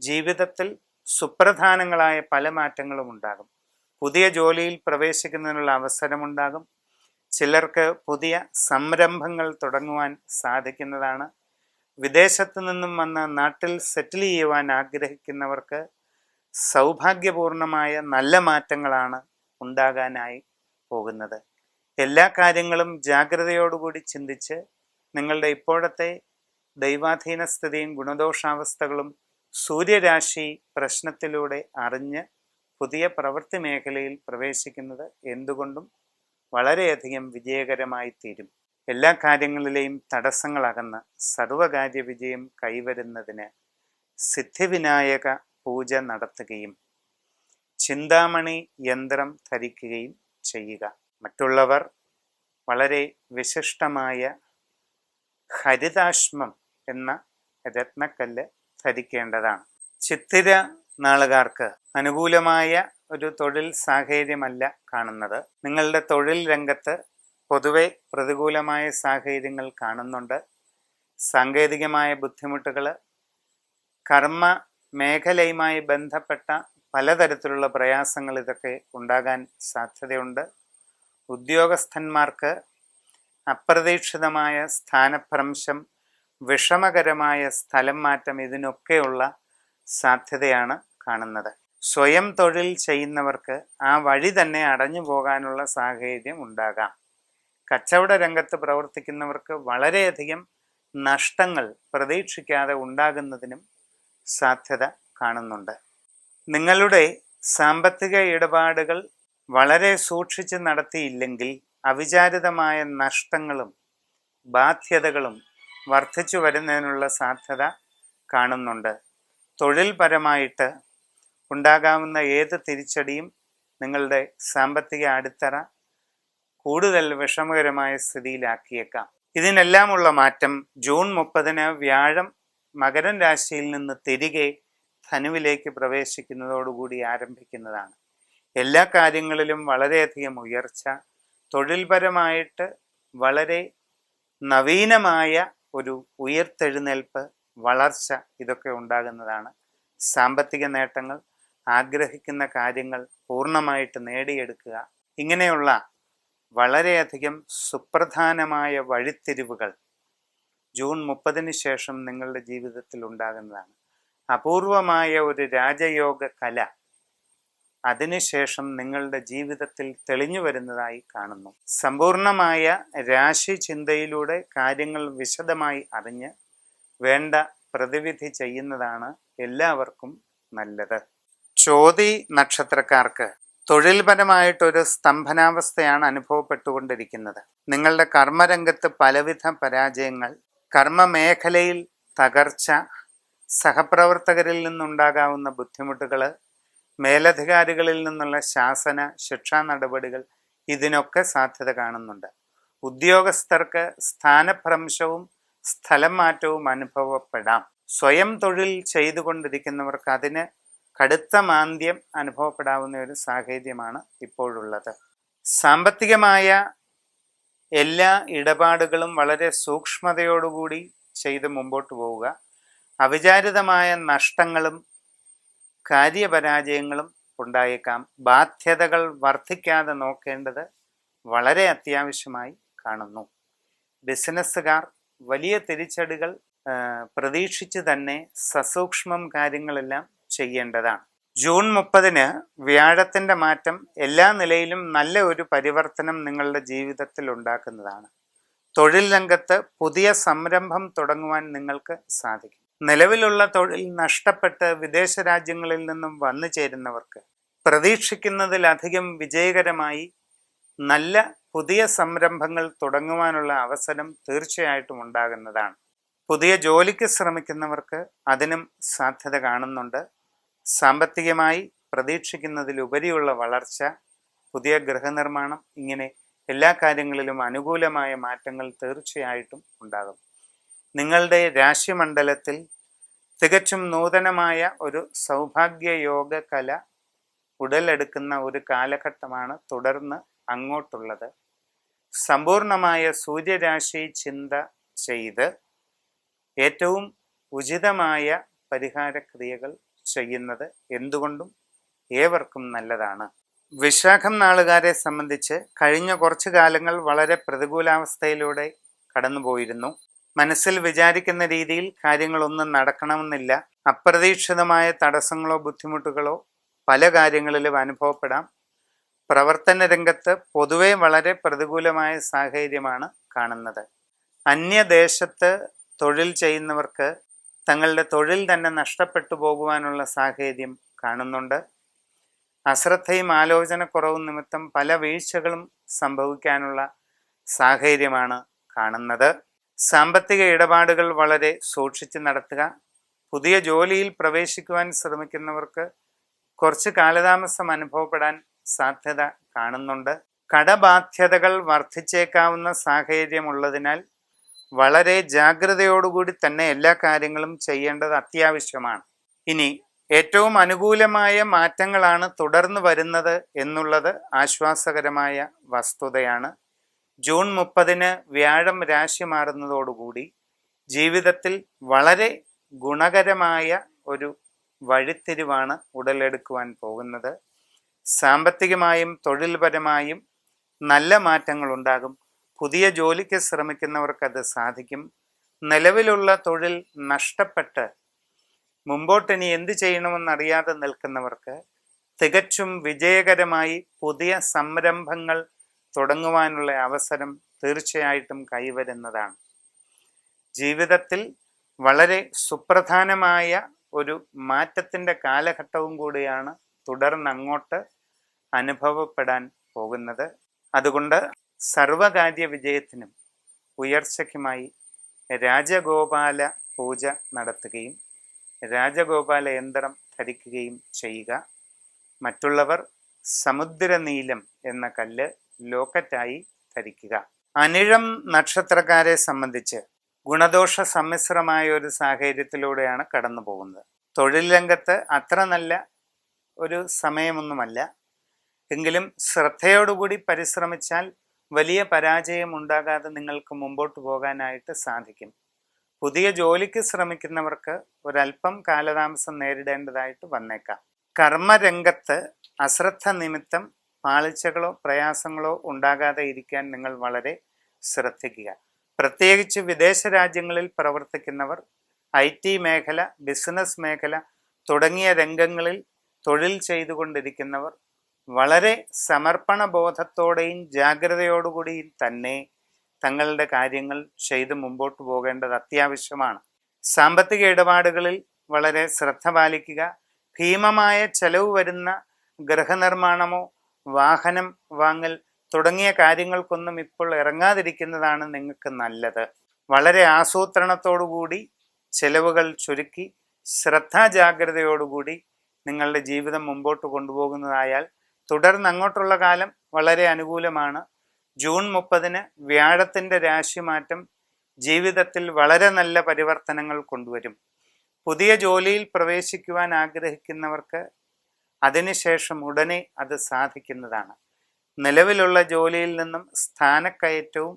ജീവിതത്തിൽ സുപ്രധാനങ്ങളായ പല മാറ്റങ്ങളും ഉണ്ടാകും. പുതിയ ജോലിയിൽ പ്രവേശിക്കുന്നതിനുള്ള അവസരമുണ്ടാകും. ചിലർക്ക് പുതിയ സംരംഭങ്ങൾ തുടങ്ങുവാൻ സാധിക്കുന്നതാണ്. വിദേശത്തു നിന്നും വന്ന് നാട്ടിൽ സെറ്റിൽ ചെയ്യുവാൻ ആഗ്രഹിക്കുന്നവർക്ക് സൗഭാഗ്യപൂർണമായ നല്ല മാറ്റങ്ങളാണ് ഉണ്ടാകാനായി പോകുന്നത്. എല്ലാ കാര്യങ്ങളും ജാഗ്രതയോടുകൂടി ചിന്തിച്ച് നിങ്ങളുടെ ഇപ്പോഴത്തെ ദൈവാധീന സ്ഥിതിയും ഗുണദോഷാവസ്ഥകളും സൂര്യരാശി പ്രശ്നത്തിലൂടെ അറിഞ്ഞ് പുതിയ പ്രവൃത്തി മേഖലയിൽ പ്രവേശിക്കുന്നത് എന്തുകൊണ്ടും വളരെയധികം വിജയകരമായി തീരും. എല്ലാ കാര്യങ്ങളിലെയും തടസ്സങ്ങളകന്ന് സർവകാര്യ വിജയം കൈവരുന്നതിന് സിദ്ധിവിനായക പൂജ നടത്തുകയും ചിന്താമണി യന്ത്രം ധരിക്കുകയും ചെയ്യുക. മറ്റുള്ളവർ വളരെ വിശിഷ്ടമായ ഹരിതാശ്മം എന്ന രത്നക്കല്ല് ധരിക്കേണ്ടതാണ്. ചിത്തിര നാളുകാർക്ക് അനുകൂലമായ ഒരു തൊഴിൽ സാഹചര്യമല്ല കാണുന്നത്. നിങ്ങളുടെ തൊഴിൽ രംഗത്ത് പൊതുവെ പ്രതികൂലമായ സാഹചര്യങ്ങൾ കാണുന്നുണ്ട്. സാങ്കേതികമായ ബുദ്ധിമുട്ടുകൾ, കർമ്മ മേഖലയുമായി ബന്ധപ്പെട്ട പലതരത്തിലുള്ള പ്രയാസങ്ങൾ ഇതൊക്കെ ഉണ്ടാകാൻ സാധ്യതയുണ്ട്. ഉദ്യോഗസ്ഥന്മാർക്ക് അപ്രതീക്ഷിതമായ സ്ഥാനഭ്രംശം, വിഷമകരമായ സ്ഥലം മാറ്റം ഇതിനൊക്കെയുള്ള സാധ്യതയാണ് കാണുന്നത്. സ്വയം തൊഴിൽ ചെയ്യുന്നവർക്ക് ആ വഴി തന്നെ അടഞ്ഞു പോകാനുള്ള സാഹചര്യം ഉണ്ടാകാം. കച്ചവട രംഗത്ത് പ്രവർത്തിക്കുന്നവർക്ക് വളരെയധികം നഷ്ടങ്ങൾ പ്രതീക്ഷിക്കാതെ ഉണ്ടാകുന്നതിനും സാധ്യത കാണുന്നുണ്ട്. നിങ്ങളുടെ സാമ്പത്തിക ഇടപാടുകൾ വളരെ സൂക്ഷിച്ച് നടത്തിയില്ലെങ്കിൽ അവിചാരിതമായ നഷ്ടങ്ങളും ബാധ്യതകളും വർദ്ധിച്ചു വരുന്നതിനുള്ള സാധ്യത കാണുന്നുണ്ട്. തൊഴിൽപരമായിട്ട് ഉണ്ടാകാവുന്ന ഏത് തിരിച്ചടിയും നിങ്ങളുടെ സാമ്പത്തിക അടിത്തറ കൂടുതൽ വിഷമകരമായ സ്ഥിതിയിലാക്കിയേക്കാം. ഇതിനെല്ലാമുള്ള മാറ്റം ജൂൺ 30 വ്യാഴം മകരം രാശിയിൽ നിന്ന് തിരികെ ധനുവിലേക്ക് പ്രവേശിക്കുന്നതോടുകൂടി ആരംഭിക്കുന്നതാണ്. എല്ലാ കാര്യങ്ങളിലും വളരെയധികം ഉയർച്ച, തൊഴിൽപരമായിട്ട് വളരെ നവീനമായ ഒരു ഉയർത്തെഴുന്നേൽപ്പ്, വളർച്ച ഇതൊക്കെ ഉണ്ടാകുന്നതാണ്. സാമ്പത്തിക നേട്ടങ്ങൾ, ആഗ്രഹിക്കുന്ന കാര്യങ്ങൾ പൂർണ്ണമായിട്ട് നേടിയെടുക്കുക, ഇങ്ങനെയുള്ള വളരെയധികം സുപ്രധാനമായ വഴിത്തിരിവുകൾ ജൂൺ 30 ശേഷം നിങ്ങളുടെ ജീവിതത്തിൽ ഉണ്ടാകുന്നതാണ്. അപൂർവമായ ഒരു രാജയോഗ കല അതിനുശേഷം നിങ്ങളുടെ ജീവിതത്തിൽ തെളിഞ്ഞു വരുന്നതായി കാണുന്നു. സമ്പൂർണമായ രാശി ചിന്തയിലൂടെ കാര്യങ്ങൾ വിശദമായി അറിഞ്ഞ് വേണ്ട പ്രതിവിധി ചെയ്യുന്നതാണ് എല്ലാവർക്കും നല്ലത്. ചോതി നക്ഷത്രക്കാർക്ക് തൊഴിൽപരമായിട്ടൊരു സ്തംഭനാവസ്ഥയാണ് അനുഭവപ്പെട്ടുകൊണ്ടിരിക്കുന്നത്. നിങ്ങളുടെ കർമ്മരംഗത്ത് പലവിധ പരാജയങ്ങൾ, കർമ്മമേഖലയിൽ തകർച്ച, സഹപ്രവർത്തകരിൽ നിന്നുണ്ടാകാവുന്ന ബുദ്ധിമുട്ടുകൾ, മേലധികാരികളിൽ നിന്നുള്ള ശാസന ശിക്ഷാ നടപടികൾ ഇതിനൊക്കെ സാധ്യത കാണുന്നുണ്ട്. ഉദ്യോഗസ്ഥർക്ക് സ്ഥാനഭ്രംശവും സ്ഥലം മാറ്റവും അനുഭവപ്പെടാം. സ്വയം തൊഴിൽ ചെയ്തുകൊണ്ടിരിക്കുന്നവർക്ക് അതിന് കടുത്ത മാന്ദ്യം അനുഭവപ്പെടാവുന്ന ഒരു സാഹചര്യമാണ് ഇപ്പോഴുള്ളത്. സാമ്പത്തികമായ എല്ലാ ഇടപാടുകളും വളരെ സൂക്ഷ്മതയോടുകൂടി ചെയ്ത് മുമ്പോട്ട് പോവുക. അവിചാരിതമായ നഷ്ടങ്ങളും കാര്യപരാജയങ്ങളും ഉണ്ടായേക്കാം. ബാധ്യതകൾ വർദ്ധിക്കാതെ നോക്കേണ്ടത് വളരെ അത്യാവശ്യമായി കാണുന്നു. ബിസിനസ്സുകാർ വലിയ തിരിച്ചടികൾ പ്രതീക്ഷിച്ച് തന്നെ സസൂക്ഷ്മം കാര്യങ്ങളെല്ലാം ചെയ്യേണ്ടതാണ്. ജൂൺ 30 വ്യാഴത്തിൻ്റെ മാറ്റം എല്ലാ നിലയിലും നല്ല ഒരു പരിവർത്തനം നിങ്ങളുടെ ജീവിതത്തിൽ ഉണ്ടാക്കുന്നതാണ്. തൊഴിൽ രംഗത്ത് പുതിയ സംരംഭം തുടങ്ങുവാൻ നിങ്ങൾക്ക് സാധിക്കും. നിലവിലുള്ള തൊഴിൽ നഷ്ടപ്പെട്ട് വിദേശ രാജ്യങ്ങളിൽ നിന്നും വന്നു ചേരുന്നവർക്ക് പ്രതീക്ഷിക്കുന്നതിലധികം വിജയകരമായി നല്ല പുതിയ സംരംഭങ്ങൾ തുടങ്ങുവാനുള്ള അവസരം തീർച്ചയായിട്ടും ഉണ്ടാകുന്നതാണ്. പുതിയ ജോലിക്ക് ശ്രമിക്കുന്നവർക്ക് അതിനും സാധ്യത കാണുന്നുണ്ട്. സാമ്പത്തികമായി പ്രതീക്ഷിക്കുന്നതിലുപരിയുള്ള വളർച്ച, പുതിയ ഗൃഹനിർമ്മാണം, ഇങ്ങനെ എല്ലാ കാര്യങ്ങളിലും അനുകൂലമായ മാറ്റങ്ങൾ തീർച്ചയായിട്ടും ഉണ്ടാകും. നിങ്ങളുടെ രാശിമണ്ഡലത്തിൽ തികച്ചും നൂതനമായ ഒരു സൗഭാഗ്യയോഗ കല ഉടലെടുക്കുന്ന ഒരു കാലഘട്ടമാണ് തുടർന്ന് അങ്ങോട്ടുള്ളത്. സമ്പൂർണമായ സൂര്യരാശി ചിന്ത ചെയ്ത് ഏറ്റവും ഉചിതമായ പരിഹാരക്രിയകൾ ചെയ്യുന്നത് എന്തുകൊണ്ടും ഏവർക്കും നല്ലതാണ്. വിശാഖം നാളുകാരെ സംബന്ധിച്ച് കഴിഞ്ഞ കുറച്ചു കാലങ്ങൾ വളരെ പ്രതികൂലാവസ്ഥയിലൂടെ കടന്നുപോയിരുന്നു. മനസ്സിൽ വിചാരിക്കുന്ന രീതിയിൽ കാര്യങ്ങളൊന്നും നടക്കണമെന്നില്ല. അപ്രതീക്ഷിതമായ തടസ്സങ്ങളോ ബുദ്ധിമുട്ടുകളോ പല കാര്യങ്ങളിലും അനുഭവപ്പെടാം. പ്രവർത്തന രംഗത്ത് പൊതുവെ വളരെ പ്രതികൂലമായ സാഹചര്യമാണ് കാണുന്നത്. അന്യദേശത്ത് തൊഴിൽ ചെയ്യുന്നവർക്ക് തങ്ങളുടെ തൊഴിൽ തന്നെ നഷ്ടപ്പെട്ടു പോകുവാനുള്ള സാഹചര്യം കാണുന്നുണ്ട്. അശ്രദ്ധയും ആലോചനക്കുറവും നിമിത്തം പല വീഴ്ചകളും സംഭവിക്കാനുള്ള സാഹചര്യമാണ് കാണുന്നത്. സാമ്പത്തിക ഇടപാടുകൾ വളരെ സൂക്ഷിച്ച് നടത്തുക. പുതിയ ജോലിയിൽ പ്രവേശിക്കുവാൻ ശ്രമിക്കുന്നവർക്ക് കുറച്ച് കാലതാമസം അനുഭവപ്പെടാൻ സാധ്യത കാണുന്നുണ്ട്. കടബാധ്യതകൾ വർദ്ധിച്ചേക്കാവുന്ന സാഹചര്യമുള്ളതിനാൽ വളരെ ജാഗ്രതയോടുകൂടി തന്നെ എല്ലാ കാര്യങ്ങളും ചെയ്യേണ്ടത് അത്യാവശ്യമാണ്. ഇനി ഏറ്റവും അനുകൂലമായ മാറ്റങ്ങളാണ് തുടർന്ന് വരുന്നത് എന്നുള്ളത് ആശ്വാസകരമായ വസ്തുതയാണ്. ജൂൺ 30 വ്യാഴം രാശി മാറുന്നതോടുകൂടി ജീവിതത്തിൽ വളരെ ഗുണകരമായ ഒരു വഴിത്തിരിവാണ് ഉടലെടുക്കുവാൻ പോകുന്നത്. സാമ്പത്തികമായും തൊഴിൽപരമായും നല്ല മാറ്റങ്ങൾ ഉണ്ടാകും. പുതിയ ജോലിക്ക് ശ്രമിക്കുന്നവർക്കത് സാധിക്കും. നിലവിലുള്ള തൊഴിൽ നഷ്ടപ്പെട്ട് മുമ്പോട്ടിനി എന്ത് ചെയ്യണമെന്നറിയാതെ നിൽക്കുന്നവർക്ക് തികച്ചും വിജയകരമായി പുതിയ സംരംഭങ്ങൾ തുടങ്ങുവാനുള്ള അവസരം തീർച്ചയായിട്ടും കൈവരുന്നതാണ്. ജീവിതത്തിൽ വളരെ സുപ്രധാനമായ ഒരു മാറ്റത്തിൻ്റെ കാലഘട്ടവും കൂടിയാണ് തുടർന്നങ്ങോട്ട് അനുഭവപ്പെടാൻ പോകുന്നത്. അതുകൊണ്ട് സർവകാര്യ വിജയത്തിനും ഉയർച്ചയ്ക്കുമായി രാജഗോപാല പൂജ നടത്തുകയും രാജഗോപാല യന്ത്രം ധരിക്കുകയും ചെയ്യുക. മറ്റുള്ളവർ സമുദ്രനീലം എന്ന കല്ല് ലോക്കറ്റായി ധരിക്കുക. അനിഴം നക്ഷത്രക്കാരെ സംബന്ധിച്ച് ഗുണദോഷ സമ്മിശ്രമായ ഒരു സാഹചര്യത്തിലൂടെയാണ് കടന്നു പോകുന്നത്. തൊഴിൽ രംഗത്ത് അത്ര നല്ല ഒരു സമയമൊന്നുമല്ല. എങ്കിലും ശ്രദ്ധയോടുകൂടി പരിശ്രമിച്ചാൽ വലിയ പരാജയം ഉണ്ടാകാതെ നിങ്ങൾക്ക് മുമ്പോട്ട് പോകാനായിട്ട് സാധിക്കും. പുതിയ ജോലിക്ക് ശ്രമിക്കുന്നവർക്ക് ഒരല്പം കാലതാമസം നേരിടേണ്ടതായിട്ട് വന്നേക്കാം. കർമ്മരംഗത്ത് അശ്രദ്ധ നിമിത്തം പാളിച്ചകളോ പ്രയാസങ്ങളോ ഉണ്ടാകാതെ ഇരിക്കാൻ നിങ്ങൾ വളരെ ശ്രദ്ധിക്കുക. പ്രത്യേകിച്ച് വിദേശ രാജ്യങ്ങളിൽ പ്രവർത്തിക്കുന്നവർ, IT മേഖല, ബിസിനസ് മേഖല തുടങ്ങിയ രംഗങ്ങളിൽ തൊഴിൽ ചെയ്തുകൊണ്ടിരിക്കുന്നവർ വളരെ സമർപ്പണ ബോധത്തോടെയും ജാഗ്രതയോടുകൂടിയും തന്നെ തങ്ങളുടെ കാര്യങ്ങൾ ചെയ്ത് മുമ്പോട്ട് പോകേണ്ടത് അത്യാവശ്യമാണ്. സാമ്പത്തിക ഇടപാടുകളിൽ വളരെ ശ്രദ്ധ പാലിക്കുക. ഭീമമായ ചെലവ് വരുന്ന ഗൃഹനിർമ്മാണമോ വാഹനം വാങ്ങൽ തുടങ്ങിയ കാര്യങ്ങൾക്കൊന്നും ഇപ്പോൾ ഇറങ്ങാതിരിക്കുന്നതാണ് നിങ്ങൾക്ക് നല്ലത്. വളരെ ആസൂത്രണത്തോടുകൂടി ചെലവുകൾ ചുരുക്കി ശ്രദ്ധാജാഗ്രതയോടുകൂടി നിങ്ങളുടെ ജീവിതം മുമ്പോട്ട് കൊണ്ടുപോകുന്നതായാൽ തുടർന്ന് അങ്ങോട്ടുള്ള കാലം വളരെ അനുകൂലമാണ്. ജൂൺ 30 വ്യാഴത്തിൻ്റെ രാശിമാറ്റം ജീവിതത്തിൽ വളരെ നല്ല പരിവർത്തനങ്ങൾ കൊണ്ടുവരും. പുതിയ ജോലിയിൽ പ്രവേശിക്കുവാൻ ആഗ്രഹിക്കുന്നവർക്ക് അതിനുശേഷം ഉടനെ അത് സാധിക്കുന്നതാണ്. നിലവിലുള്ള ജോലിയിൽ നിന്നും സ്ഥാനക്കയറ്റവും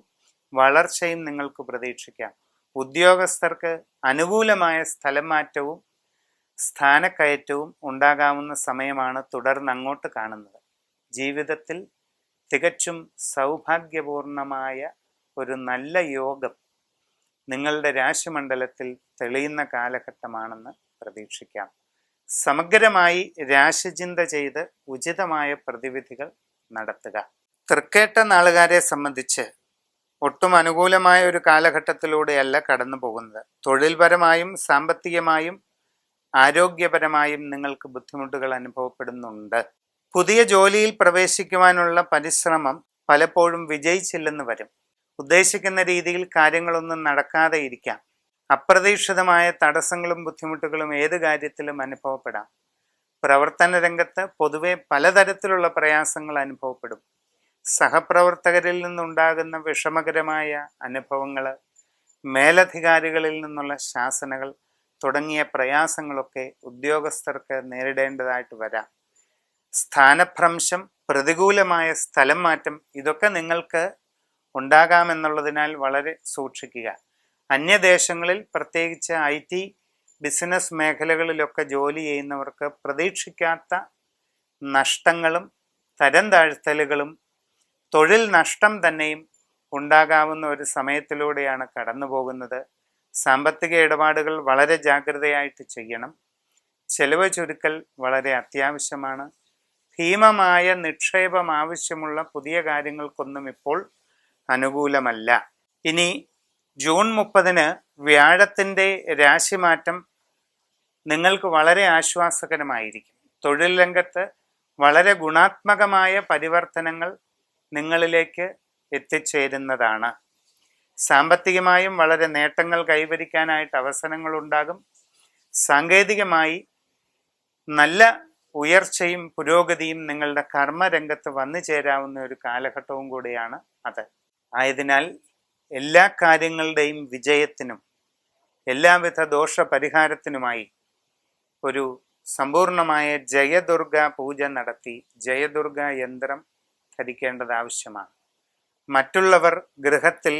വളർച്ചയും നിങ്ങൾക്ക് പ്രതീക്ഷിക്കാം. ഉദ്യോഗസ്ഥർക്ക് അനുകൂലമായ സ്ഥലം മാറ്റവും സ്ഥാനക്കയറ്റവും ഉണ്ടാകാവുന്ന സമയമാണ് തുടർന്ന് അങ്ങോട്ട് കാണുന്നത്. ജീവിതത്തിൽ തികച്ചും സൗഭാഗ്യപൂർണമായ ഒരു നല്ല യോഗം നിങ്ങളുടെ രാശിമണ്ഡലത്തിൽ തെളിയുന്ന കാലഘട്ടമാണെന്ന് പ്രതീക്ഷിക്കാം. സമഗ്രമായി രാശിചിന്ത ചെയ്ത് ഉചിതമായ പ്രതിവിധികൾ നടത്തുക. തൃക്കേട്ട നാളുകാരെ സംബന്ധിച്ച് ഒട്ടും അനുകൂലമായ ഒരു കാലഘട്ടത്തിലൂടെയല്ല കടന്നു പോകുന്നത്. തൊഴിൽപരമായും സാമ്പത്തികമായും ആരോഗ്യപരമായും നിങ്ങൾക്ക് ബുദ്ധിമുട്ടുകൾ അനുഭവപ്പെടുന്നുണ്ട്. പുതിയ ജോലിയിൽ പ്രവേശിക്കുവാനുള്ള പരിശ്രമം പലപ്പോഴും വിജയിച്ചില്ലെന്ന് വരും. ഉദ്ദേശിക്കുന്ന രീതിയിൽ കാര്യങ്ങളൊന്നും നടക്കാതെ ഇരിക്കാം. അപ്രതീക്ഷിതമായ തടസ്സങ്ങളും ബുദ്ധിമുട്ടുകളും ഏത് കാര്യത്തിലും അനുഭവപ്പെടാം. പ്രവർത്തന രംഗത്ത് പൊതുവെ പലതരത്തിലുള്ള പ്രയാസങ്ങൾ അനുഭവപ്പെടും. സഹപ്രവർത്തകരിൽ നിന്നുണ്ടാകുന്ന വിഷമകരമായ അനുഭവങ്ങൾ, മേലധികാരികളിൽ നിന്നുള്ള ശാസനകൾ തുടങ്ങിയ പ്രയാസങ്ങളൊക്കെ ഉദ്യോഗസ്ഥർക്ക് നേരിടേണ്ടതായിട്ട് വരാം. സ്ഥാനഭ്രംശം, പ്രതികൂലമായ സ്ഥലം മാറ്റം ഇതൊക്കെ നിങ്ങൾക്ക് ഉണ്ടാകാമെന്നുള്ളതിനാൽ വളരെ സൂക്ഷിക്കുക. അന്യദേശങ്ങളിൽ പ്രത്യേകിച്ച് IT, ബിസിനസ് മേഖലകളിലൊക്കെ ജോലി ചെയ്യുന്നവർക്ക് പ്രതീക്ഷിക്കാത്ത നഷ്ടങ്ങളും തരം താഴ്ത്തലുകളും തൊഴിൽ നഷ്ടം തന്നെയും ഉണ്ടാകാവുന്ന ഒരു സമയത്തിലൂടെയാണ് കടന്നു പോകുന്നത്. സാമ്പത്തിക ഇടപാടുകൾ വളരെ ജാഗ്രതയായിട്ട് ചെയ്യണം. ചെലവ് ചുരുക്കൽ വളരെ അത്യാവശ്യമാണ്. ഭീമമായ നിക്ഷേപം ആവശ്യമുള്ള പുതിയ കാര്യങ്ങൾക്കൊന്നും ഇപ്പോൾ അനുകൂലമല്ല. ഇനി ജൂൺ 30 വ്യാഴത്തിൻ്റെ രാശിമാറ്റം നിങ്ങൾക്ക് വളരെ ആശ്വാസകരമായിരിക്കും. തൊഴിൽ രംഗത്ത് വളരെ ഗുണാത്മകമായ പരിവർത്തനങ്ങൾ നിങ്ങളിലേക്ക് എത്തിച്ചേരുന്നതാണ്. സാമ്പത്തികമായും വളരെ നേട്ടങ്ങൾ കൈവരിക്കാനായിട്ട് അവസരങ്ങളുണ്ടാകും. സാങ്കേതികമായി നല്ല ഉയർച്ചയും പുരോഗതിയും നിങ്ങളുടെ കർമ്മരംഗത്ത് വന്നു ചേരാവുന്ന ഒരു കാലഘട്ടവും കൂടിയാണ് അത്. ആയതിനാൽ എല്ലാ കാര്യങ്ങളുടെയും വിജയത്തിനും എല്ലാവിധ ദോഷപരിഹാരത്തിനുമായി ഒരു സമ്പൂർണമായ ജയദുർഗ പൂജ നടത്തി ജയദുർഗ യന്ത്രം ധരിക്കേണ്ടത് ആവശ്യമാണ്. മറ്റുള്ളവർ ഗൃഹത്തിൽ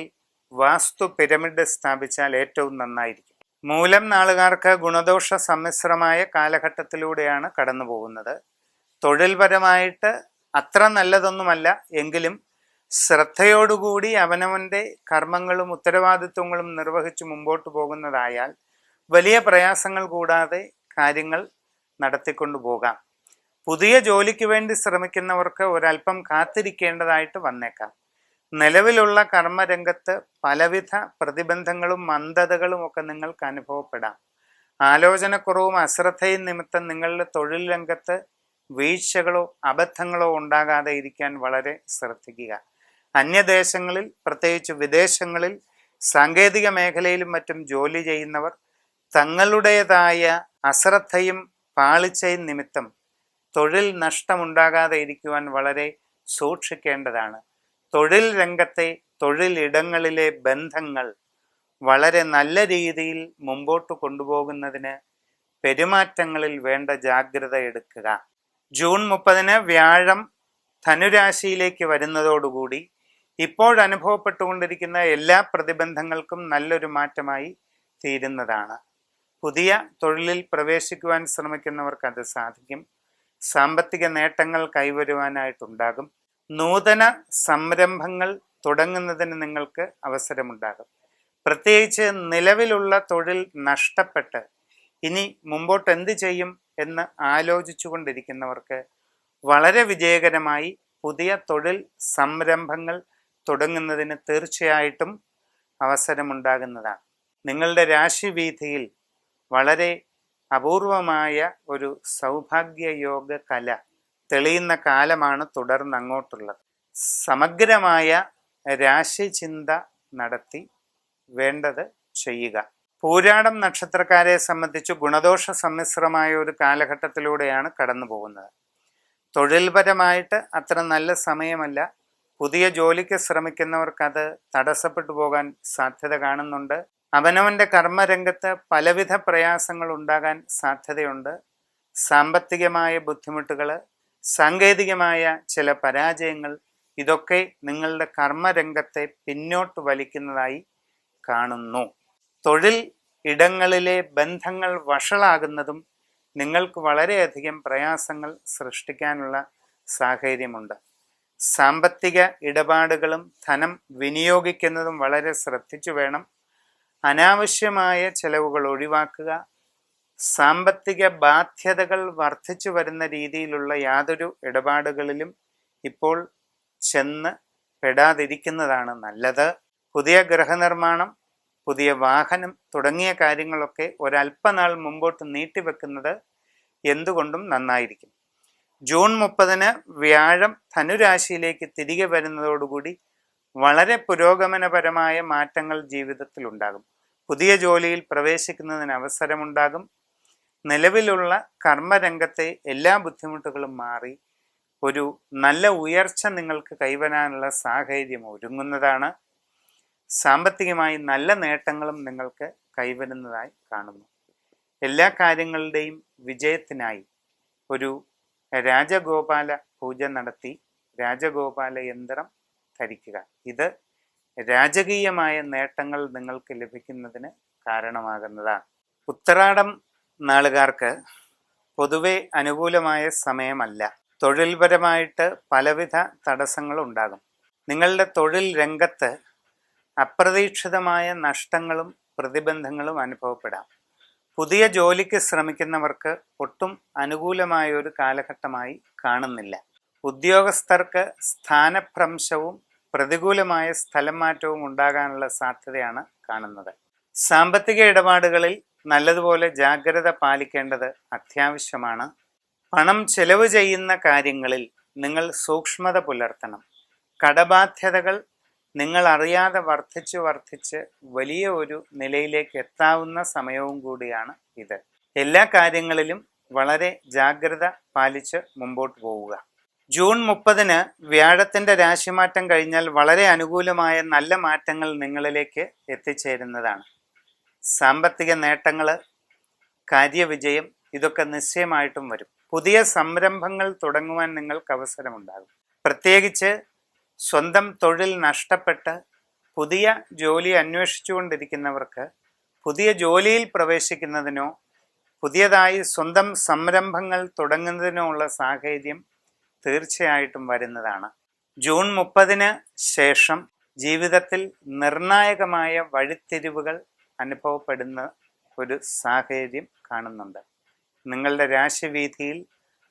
വാസ്തു പിരമിഡ് സ്ഥാപിച്ചാൽ ഏറ്റവും നന്നായിരിക്കും. മൂലം നാളുകാർക്ക് ഗുണദോഷ സമ്മിശ്രമായ കാലഘട്ടത്തിലൂടെയാണ് കടന്നു പോകുന്നത്. തൊഴിൽപരമായിട്ട് അത്ര നല്ലതൊന്നുമല്ല എങ്കിലും ശ്രദ്ധയോടുകൂടി അവനവൻ്റെ കർമ്മങ്ങളും ഉത്തരവാദിത്വങ്ങളും നിർവഹിച്ച് മുമ്പോട്ട് പോകുന്നതായാൽ വലിയ പ്രയാസങ്ങൾ കൂടാതെ കാര്യങ്ങൾ നടത്തിക്കൊണ്ടു പോകാം. പുതിയ ജോലിക്ക് വേണ്ടി ശ്രമിക്കുന്നവർക്ക് ഒരല്പം കാത്തിരിക്കേണ്ടതായിട്ട് വന്നേക്കാം. നിലവിലുള്ള കർമ്മരംഗത്ത് പലവിധ പ്രതിബന്ധങ്ങളും മന്ദതകളും ഒക്കെ നിങ്ങൾക്ക് അനുഭവപ്പെടാം. ആലോചനക്കുറവും അശ്രദ്ധയും നിമിത്തം നിങ്ങളുടെ തൊഴിൽ രംഗത്ത് വീഴ്ചകളോ അബദ്ധങ്ങളോ ഉണ്ടാകാതെ ഇരിക്കാൻ വളരെ ശ്രദ്ധിക്കുക. അന്യദേശങ്ങളിൽ പ്രത്യേകിച്ച് വിദേശങ്ങളിൽ സാങ്കേതിക മേഖലയിലും മറ്റും ജോലി ചെയ്യുന്നവർ തങ്ങളുടേതായ അശ്രദ്ധയും പാളിച്ചയും നിമിത്തം തൊഴിൽ നഷ്ടമുണ്ടാകാതെ ഇരിക്കുവാൻ വളരെ സൂക്ഷിക്കേണ്ടതാണ്. തൊഴിൽ രംഗത്തെ തൊഴിലിടങ്ങളിലെ ബന്ധങ്ങൾ വളരെ നല്ല രീതിയിൽ മുമ്പോട്ട് കൊണ്ടുപോകുന്നതിന് പെരുമാറ്റങ്ങളിൽ വേണ്ട ജാഗ്രത എടുക്കുക. ജൂൺ 30 വ്യാഴം ധനുരാശിയിലേക്ക് വരുന്നതോടുകൂടി ഇപ്പോഴനുഭവപ്പെട്ടുകൊണ്ടിരിക്കുന്ന എല്ലാ പ്രതിബന്ധങ്ങൾക്കും നല്ലൊരു മാറ്റമായി തീരുന്നതാണ്. പുതിയ തൊഴിലിൽ പ്രവേശിക്കുവാൻ ശ്രമിക്കുന്നവർക്ക് അത് സാധിക്കും. സാമ്പത്തിക നേട്ടങ്ങൾ കൈവരുവാനായിട്ടുണ്ടാകും. നൂതന സംരംഭങ്ങൾ തുടങ്ങുന്നതിന് നിങ്ങൾക്ക് അവസരമുണ്ടാകും. പ്രത്യേകിച്ച് നിലവിലുള്ള തൊഴിൽ നഷ്ടപ്പെട്ട് ഇനി മുമ്പോട്ട് എന്ത് ചെയ്യും എന്ന് ആലോചിച്ചു കൊണ്ടിരിക്കുന്നവർക്ക് വളരെ വിജയകരമായി പുതിയ തൊഴിൽ സംരംഭങ്ങൾ തുടങ്ങുന്നതിന് തീർച്ചയായിട്ടും അവസരമുണ്ടാകുന്നതാണ്. നിങ്ങളുടെ രാശിവീഥിയിൽ വളരെ അപൂർവമായ ഒരു സൗഭാഗ്യയോഗ കല തെളിയുന്ന കാലമാണ് തുടർന്ന് അങ്ങോട്ടുള്ളത്. സമഗ്രമായ രാശിചിന്ത നടത്തി വേണ്ടത് ചെയ്യുക. പൂരാടം നക്ഷത്രക്കാരെ സംബന്ധിച്ച് ഗുണദോഷ സമ്മിശ്രമായ ഒരു കാലഘട്ടത്തിലൂടെയാണ് കടന്നു പോകുന്നത്. തൊഴിൽപരമായിട്ട് അത്ര നല്ല സമയമല്ല. പുതിയ ജോലിക്ക് ശ്രമിക്കുന്നവർക്കത് തടസ്സപ്പെട്ടു പോകാൻ സാധ്യത കാണുന്നുണ്ട്. അവനവൻ്റെ കർമ്മരംഗത്ത് പലവിധ പ്രയാസങ്ങൾ ഉണ്ടാകാൻ സാധ്യതയുണ്ട്. സാമ്പത്തികമായ ബുദ്ധിമുട്ടുകൾ, സാങ്കേതികമായ ചില പരാജയങ്ങൾ, ഇതൊക്കെ നിങ്ങളുടെ കർമ്മരംഗത്തെ പിന്നോട്ട് വലിക്കുന്നതായി കാണുന്നു. തൊഴിൽ ഇടങ്ങളിലെ ബന്ധങ്ങൾ വഷളാകുന്നതും നിങ്ങൾക്ക് വളരെയധികം പ്രയാസങ്ങൾ സൃഷ്ടിക്കാനുള്ള സാഹചര്യമുണ്ട്. സാമ്പത്തിക ഇടപാടുകളും ധനം വിനിയോഗിക്കുന്നതും വളരെ ശ്രദ്ധിച്ചു വേണം. അനാവശ്യമായ ചെലവുകൾ ഒഴിവാക്കുക. സാമ്പത്തിക ബാധ്യതകൾ വർദ്ധിച്ചു വരുന്ന രീതിയിലുള്ള യാതൊരു ഇടപാടുകളിലും ഇപ്പോൾ ചെന്ന് പെടാതിരിക്കുന്നതാണ് നല്ലത്. പുതിയ ഗൃഹനിർമ്മാണം, പുതിയ വാഹനം തുടങ്ങിയ കാര്യങ്ങളൊക്കെ ഒരല്പനാൾ മുമ്പോട്ട് നീട്ടിവെക്കുന്നത് എന്തുകൊണ്ടും നന്നായിരിക്കും. ജൂൺ 30 വ്യാഴം ധനുരാശിയിലേക്ക് തിരികെ വരുന്നതോടുകൂടി വളരെ പുരോഗമനപരമായ മാറ്റങ്ങൾ ജീവിതത്തിൽ ഉണ്ടാകും. പുതിയ ജോലിയിൽ പ്രവേശിക്കുന്നതിന് അവസരമുണ്ടാകും. നിലവിലുള്ള കർമ്മരംഗത്തെ എല്ലാ ബുദ്ധിമുട്ടുകളും മാറി ഒരു നല്ല ഉയർച്ച നിങ്ങൾക്ക് കൈവരാനുള്ള സാഹചര്യം ഒരുങ്ങുന്നതാണ്. സാമ്പത്തികമായി നല്ല നേട്ടങ്ങളും നിങ്ങൾക്ക് കൈവരുന്നതായി കാണുന്നു. എല്ലാ കാര്യങ്ങളുടെയും വിജയത്തിനായി ഒരു രാജഗോപാല പൂജ നടത്തി രാജഗോപാല യന്ത്രം ധരിക്കുക. ഇത് രാജകീയമായ നേട്ടങ്ങൾ നിങ്ങൾക്ക് ലഭിക്കുന്നതിന് കാരണമാകുന്നതാണ്. ഉത്രാടം നാളുകാർക്ക് പൊതുവെ അനുകൂലമായ സമയമല്ല. തൊഴിൽപരമായിട്ട് പലവിധ തടസ്സങ്ങളുണ്ടാകും. നിങ്ങളുടെ തൊഴിൽ രംഗത്ത് അപ്രതീക്ഷിതമായ നഷ്ടങ്ങളും പ്രതിബന്ധങ്ങളും അനുഭവപ്പെടാം. പുതിയ ജോലിക്ക് ശ്രമിക്കുന്നവർക്ക് ഒട്ടും അനുകൂലമായ ഒരു കാലഘട്ടമായി കാണുന്നില്ല. ഉദ്യോഗസ്ഥർക്ക് സ്ഥാനഭ്രംശവും പ്രതികൂലമായ സ്ഥലം മാറ്റവും ഉണ്ടാകാനുള്ള സാധ്യതയാണ് കാണുന്നത്. സാമ്പത്തിക ഇടപാടുകളിൽ നല്ലതുപോലെ ജാഗ്രത പാലിക്കേണ്ടത് അത്യാവശ്യമാണ്. പണം ചെലവ് ചെയ്യുന്ന കാര്യങ്ങളിൽ നിങ്ങൾ സൂക്ഷ്മത പുലർത്തണം. കടബാധ്യതകൾ നിങ്ങൾ അറിയാതെ വർദ്ധിച്ച് വലിയ ഒരു നിലയിലേക്ക് എത്താവുന്ന സമയവും കൂടിയാണ് ഇത്. എല്ലാ കാര്യങ്ങളിലും വളരെ ജാഗ്രത പാലിച്ച് മുമ്പോട്ട് പോവുക. ജൂൺ 30 വ്യാഴത്തിന്റെ രാശിമാറ്റം കഴിഞ്ഞാൽ വളരെ അനുകൂലമായ നല്ല മാറ്റങ്ങൾ നിങ്ങളിലേക്ക് എത്തിച്ചേരുന്നതാണ്. സാമ്പത്തിക നേട്ടങ്ങൾ, കാര്യവിജയം, ഇതൊക്കെ നിശ്ചയമായിട്ടും വരും. പുതിയ സംരംഭങ്ങൾ തുടങ്ങുവാൻ നിങ്ങൾക്ക് അവസരമുണ്ടാകും. പ്രത്യേകിച്ച് സ്വന്തം തൊഴിൽ നഷ്ടപ്പെട്ട് പുതിയ ജോലി അന്വേഷിച്ചുകൊണ്ടിരിക്കുന്നവർക്ക് പുതിയ ജോലിയിൽ പ്രവേശിക്കുന്നതിനോ പുതിയതായി സ്വന്തം സംരംഭങ്ങൾ തുടങ്ങുന്നതിനോ ഉള്ള സാഹചര്യം തീർച്ചയായിട്ടും വരുന്നതാണ്. ജൂൺ 30 ശേഷം ജീവിതത്തിൽ നിർണായകമായ വഴിത്തിരിവുകൾ അനുഭവപ്പെടുന്ന ഒരു സാഹചര്യം കാണുന്നുണ്ട്. നിങ്ങളുടെ രാശിവീഥിയിൽ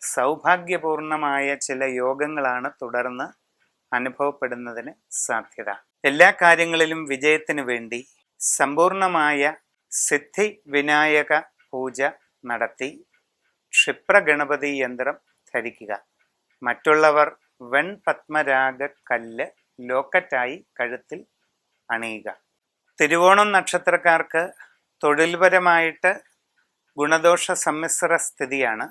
സൗഭാഗ്യപൂർണമായ ചില യോഗങ്ങളാണ് തുടർന്ന് അനുഭവപ്പെടുന്നതിന് സാധ്യത. എല്ലാ കാര്യങ്ങളിലും വിജയത്തിന് വേണ്ടി സമ്പൂർണമായ സിദ്ധി വിനായക പൂജ നടത്തി ക്ഷിപ്രഗണപതി യന്ത്രം ധരിക്കുക. മറ്റുള്ളവർ വെൺപത്മരാഗ കല്ല് ലോക്കറ്റായി കഴുത്തിൽ അണിയുക. തിരുവോണം നക്ഷത്രക്കാർക്ക് തൊഴിൽപരമായിട്ട് ഗുണദോഷ സമ്മിശ്ര സ്ഥിതിയാണ്.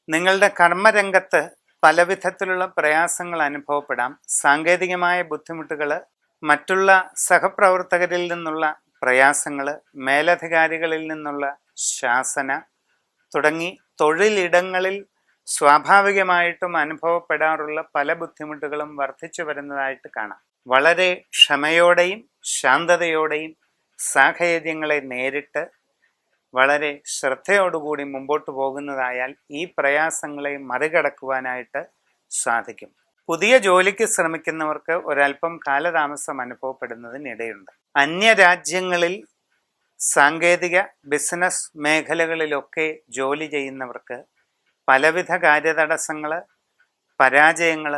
നിങ്ങളുടെ കർമ്മരംഗത്ത് പലവിധത്തിലുള്ള പ്രയാസങ്ങൾ അനുഭവപ്പെടാം. സാങ്കേതികമായ ബുദ്ധിമുട്ടുകൾ, മറ്റുള്ള സഹപ്രവർത്തകരിൽ നിന്നുള്ള പ്രയാസങ്ങൾ, മേലധികാരികളിൽ നിന്നുള്ള ശാസന തുടങ്ങി തൊഴിലിടങ്ങളിൽ സ്വാഭാവികമായിട്ടും അനുഭവപ്പെടാറുള്ള പല ബുദ്ധിമുട്ടുകളും വർദ്ധിച്ചു വരുന്നതായിട്ട് കാണാം. വളരെ ക്ഷമയോടെയും ശാന്തതയോടെയും സാഹചര്യങ്ങളെ നേരിട്ട് വളരെ ശ്രദ്ധയോടുകൂടി മുമ്പോട്ട് പോകുന്നതായാൽ ഈ പ്രയാസങ്ങളെ മറികടക്കുവാനായിട്ട് സാധിക്കും. പുതിയ ജോലിക്ക് ശ്രമിക്കുന്നവർക്ക് ഒരല്പം കാലതാമസം അനുഭവപ്പെടുന്നതിനിടയുണ്ട്. അന്യരാജ്യങ്ങളിൽ സാങ്കേതിക ബിസിനസ് മേഖലകളിലൊക്കെ ജോലി ചെയ്യുന്നവർക്ക് പലവിധ കാര്യതടസ്സങ്ങൾ, പരാജയങ്ങൾ,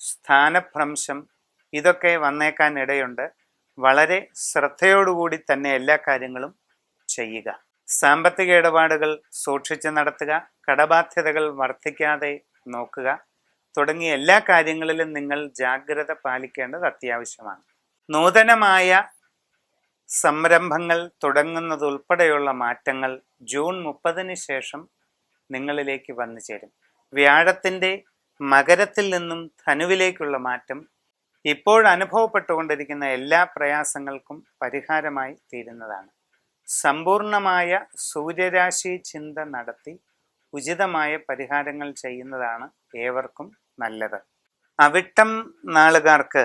സ്ഥാനഭ്രംശം ഇതൊക്കെ വന്നേക്കാൻ ഇടയുണ്ട്. വളരെ ശ്രദ്ധയോടുകൂടി തന്നെ എല്ലാ കാര്യങ്ങളും ചെയ്യുക. സാമ്പത്തിക ഇടപാടുകൾ സൂക്ഷിച്ച് നടത്തുക. കടബാധ്യതകൾ വർദ്ധിക്കാതെ നോക്കുക. തുടങ്ങിയ എല്ലാ കാര്യങ്ങളിലും നിങ്ങൾ ജാഗ്രത പാലിക്കേണ്ടത് അത്യാവശ്യമാണ്. നൂതനമായ സംരംഭങ്ങൾ തുടങ്ങുന്നതുൾപ്പെടെയുള്ള മാറ്റങ്ങൾ ജൂൺ 30 ശേഷം നിങ്ങളിലേക്ക് വന്നു ചേരും. വ്യാഴത്തിൻ്റെ മകരത്തിൽ നിന്നും ധനുവിലേക്കുള്ള മാറ്റം ഇപ്പോൾ അനുഭവപ്പെട്ടുകൊണ്ടിരിക്കുന്ന എല്ലാ പ്രയാസങ്ങൾക്കും പരിഹാരമായി തീരുന്നതാണ്. സമ്പൂർണമായ സൂര്യരാശി ചിന്ത നടത്തി ഉചിതമായ പരിഹാരങ്ങൾ ചെയ്യുന്നതാണ് ഏവർക്കും നല്ലത്. അവിട്ടം നാളുകാർക്ക്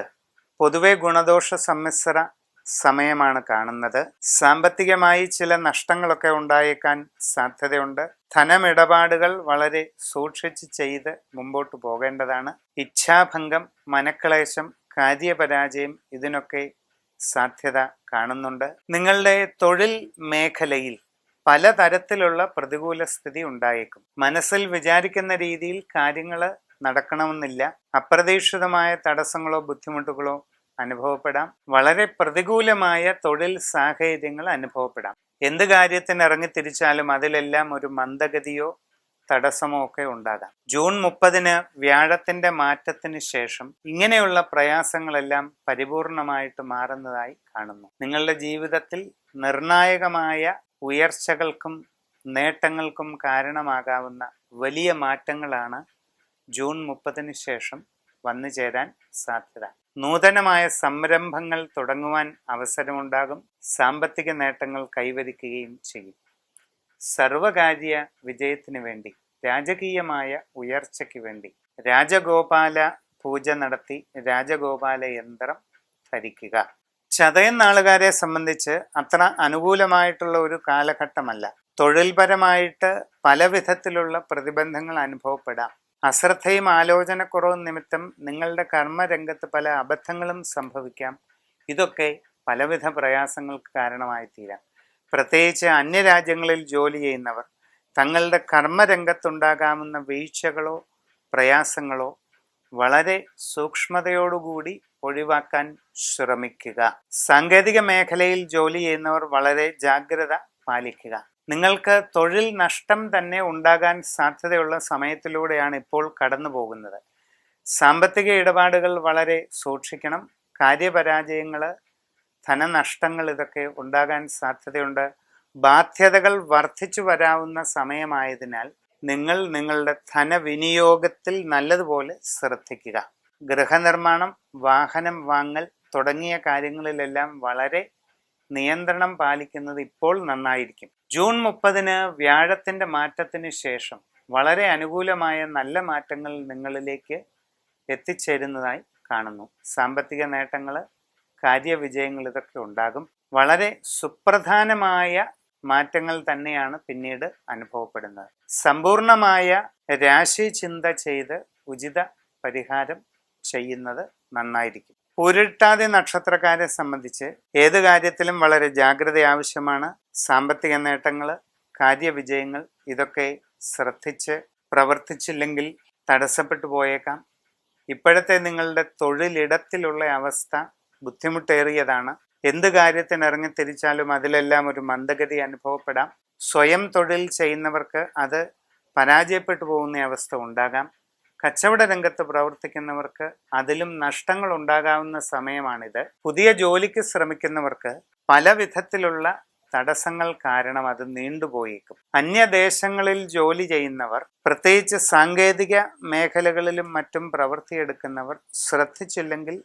പൊതുവെ ഗുണദോഷ സമ്മിശ്ര സമയമാണ് കാണുന്നത്. സാമ്പത്തികമായി ചില നഷ്ടങ്ങളൊക്കെ ഉണ്ടായേക്കാൻ സാധ്യതയുണ്ട്. ധനമിടപാടുകൾ വളരെ സൂക്ഷിച്ച് ചെയ്ത് മുമ്പോട്ട് പോകേണ്ടതാണ്. ഇച്ഛാഭംഗം, മനക്ലേശം, കാര്യപരാജയം ഇതിനൊക്കെ സാധ്യത കാണുന്നുണ്ട്. നിങ്ങളുടെ തൊഴിൽ മേഖലയിൽ പലതരത്തിലുള്ള പ്രതികൂല സ്ഥിതി ഉണ്ടായേക്കും. മനസ്സിൽ വിചാരിക്കുന്ന രീതിയിൽ കാര്യങ്ങൾ നടക്കണമെന്നില്ല. അപ്രതീക്ഷിതമായ തടസ്സങ്ങളോ ബുദ്ധിമുട്ടുകളോ അനുഭവപ്പെടാം. വളരെ പ്രതികൂലമായ തൊഴിൽ സാഹചര്യങ്ങൾ അനുഭവപ്പെടാം. എന്ത് കാര്യത്തിന് ഇറങ്ങിത്തിരിച്ചാലും അതിലെല്ലാം ഒരു മന്ദഗതിയോ തടസ്സമോ ഒക്കെ ഉണ്ടാകാം. ജൂൺ 30 വ്യാഴത്തിന്റെ മാറ്റത്തിന് ശേഷം ഇങ്ങനെയുള്ള പ്രയാസങ്ങളെല്ലാം പരിപൂർണമായിട്ട് മാറുന്നതായി കാണുന്നു. നിങ്ങളുടെ ജീവിതത്തിൽ നിർണായകമായ ഉയർച്ചകൾക്കും നേട്ടങ്ങൾക്കും കാരണമാകാവുന്ന വലിയ മാറ്റങ്ങളാണ് ജൂൺ 30 ശേഷം വന്നു ചേരാൻ സാധ്യത. നൂതനമായ സംരംഭങ്ങൾ തുടങ്ങുവാൻ അവസരമുണ്ടാകും. സാമ്പത്തിക നേട്ടങ്ങൾ കൈവരിക്കുകയും ചെയ്യും. സർവകാര്യ വിജയത്തിന് വേണ്ടി, രാജകീയമായ ഉയർച്ചയ്ക്ക് വേണ്ടി രാജഗോപാല പൂജ നടത്തി രാജഗോപാല യന്ത്രം ധരിക്കുക. ചതയൻ നാളുകാരെ സംബന്ധിച്ച് അത്ര അനുകൂലമായിട്ടുള്ള ഒരു കാലഘട്ടമല്ല. തൊഴിൽപരമായിട്ട് പല വിധത്തിലുള്ള പ്രതിബന്ധങ്ങൾ അനുഭവപ്പെടാം. അശ്രദ്ധയും ആലോചനക്കുറവും നിമിത്തം നിങ്ങളുടെ കർമ്മരംഗത്ത് പല അബദ്ധങ്ങളും സംഭവിക്കാം. ഇതൊക്കെ പലവിധ പ്രയാസങ്ങൾക്ക് കാരണമായി തീരാം. പ്രത്യേകിച്ച് അന്യരാജ്യങ്ങളിൽ ജോലി ചെയ്യുന്നവർ തങ്ങളുടെ കർമ്മരംഗത്തുണ്ടാകാവുന്ന വീഴ്ചകളോ പ്രയാസങ്ങളോ വളരെ സൂക്ഷ്മതയോടുകൂടി ഒഴിവാക്കാൻ ശ്രമിക്കുക. സാങ്കേതിക മേഖലയിൽ ജോലി ചെയ്യുന്നവർ വളരെ ജാഗ്രത പാലിക്കുക. നിങ്ങൾക്ക് തൊഴിൽ നഷ്ടം തന്നെ ഉണ്ടാകാൻ സാധ്യതയുള്ള സമയത്തിലൂടെയാണ് ഇപ്പോൾ കടന്നു പോകുന്നത്. സാമ്പത്തിക ഇടപാടുകൾ വളരെ സൂക്ഷിക്കണം. കാര്യപരാജയങ്ങൾ, ധനനഷ്ടങ്ങൾ ഇതൊക്കെ ഉണ്ടാകാൻ സാധ്യതയുണ്ട്. ബാധ്യതകൾ വർദ്ധിച്ചു വരാവുന്ന സമയമായതിനാൽ നിങ്ങൾ നിങ്ങളുടെ ധനവിനിയോഗത്തിൽ നല്ലതുപോലെ ശ്രദ്ധിക്കുക. ഗൃഹനിർമ്മാണം, വാഹനം വാങ്ങൽ തുടങ്ങിയ കാര്യങ്ങളിലെല്ലാം വളരെ നിയന്ത്രണം പാലിക്കുന്നത് ഇപ്പോൾ നന്നായിരിക്കും. ജൂൺ 30 വ്യാഴത്തിന്റെ മാറ്റത്തിന് ശേഷം വളരെ അനുകൂലമായ നല്ല മാറ്റങ്ങൾ നിങ്ങളിലേക്ക് എത്തിച്ചേരുന്നതായി കാണുന്നു. സാമ്പത്തിക നേട്ടങ്ങൾ, കാര്യവിജയങ്ങൾ ഇതൊക്കെ ഉണ്ടാകും. വളരെ സുപ്രധാനമായ മാറ്റങ്ങൾ തന്നെയാണ് പിന്നീട് അനുഭവപ്പെടുന്നത്. സമ്പൂർണമായ രാശി ചിന്ത ചെയ്ത് ഉചിത പരിഹാരം ചെയ്യുന്നത് നന്നായിരിക്കും. പൂരിട്ടാതി നക്ഷത്രക്കാരെ സംബന്ധിച്ച് ഏത് കാര്യത്തിലും വളരെ ജാഗ്രത ആവശ്യമാണ്. സാമ്പത്തിക നേട്ടങ്ങൾ, കാര്യവിജയങ്ങൾ ഇതൊക്കെ ശ്രദ്ധിച്ച് പ്രവർത്തിച്ചില്ലെങ്കിൽ തടസ്സപ്പെട്ടു പോയേക്കാം. ഇപ്പോഴത്തെ നിങ്ങളുടെ തൊഴിലിടത്തിലുള്ള അവസ്ഥ ബുദ്ധിമുട്ടേറിയതാണ്. എന്ത് കാര്യത്തിന് ഇറങ്ങിത്തിരിച്ചാലും അതിലെല്ലാം ഒരു മന്ദഗതി അനുഭവപ്പെടാം. സ്വയം തൊഴിൽ ചെയ്യുന്നവർക്ക് അത് പരാജയപ്പെട്ടു പോകുന്ന അവസ്ഥ ഉണ്ടാകാം. കച്ചവട രംഗത്ത് പ്രവർത്തിക്കുന്നവർക്ക് അതിലും നഷ്ടങ്ങൾ ഉണ്ടാകാവുന്ന സമയമാണിത്. പുതിയ ജോലിക്ക് ശ്രമിക്കുന്നവർക്ക് പല വിധത്തിലുള്ള തടസ്സങ്ങൾ കാരണം അത് നീണ്ടുപോയേക്കും. അന്യദേശങ്ങളിൽ ജോലി ചെയ്യുന്നവർ, പ്രത്യേകിച്ച് സാങ്കേതിക മേഖലകളിലും മറ്റും പ്രവൃത്തിയെടുക്കുന്നവർ ശ്രദ്ധിച്ചില്ലെങ്കിൽ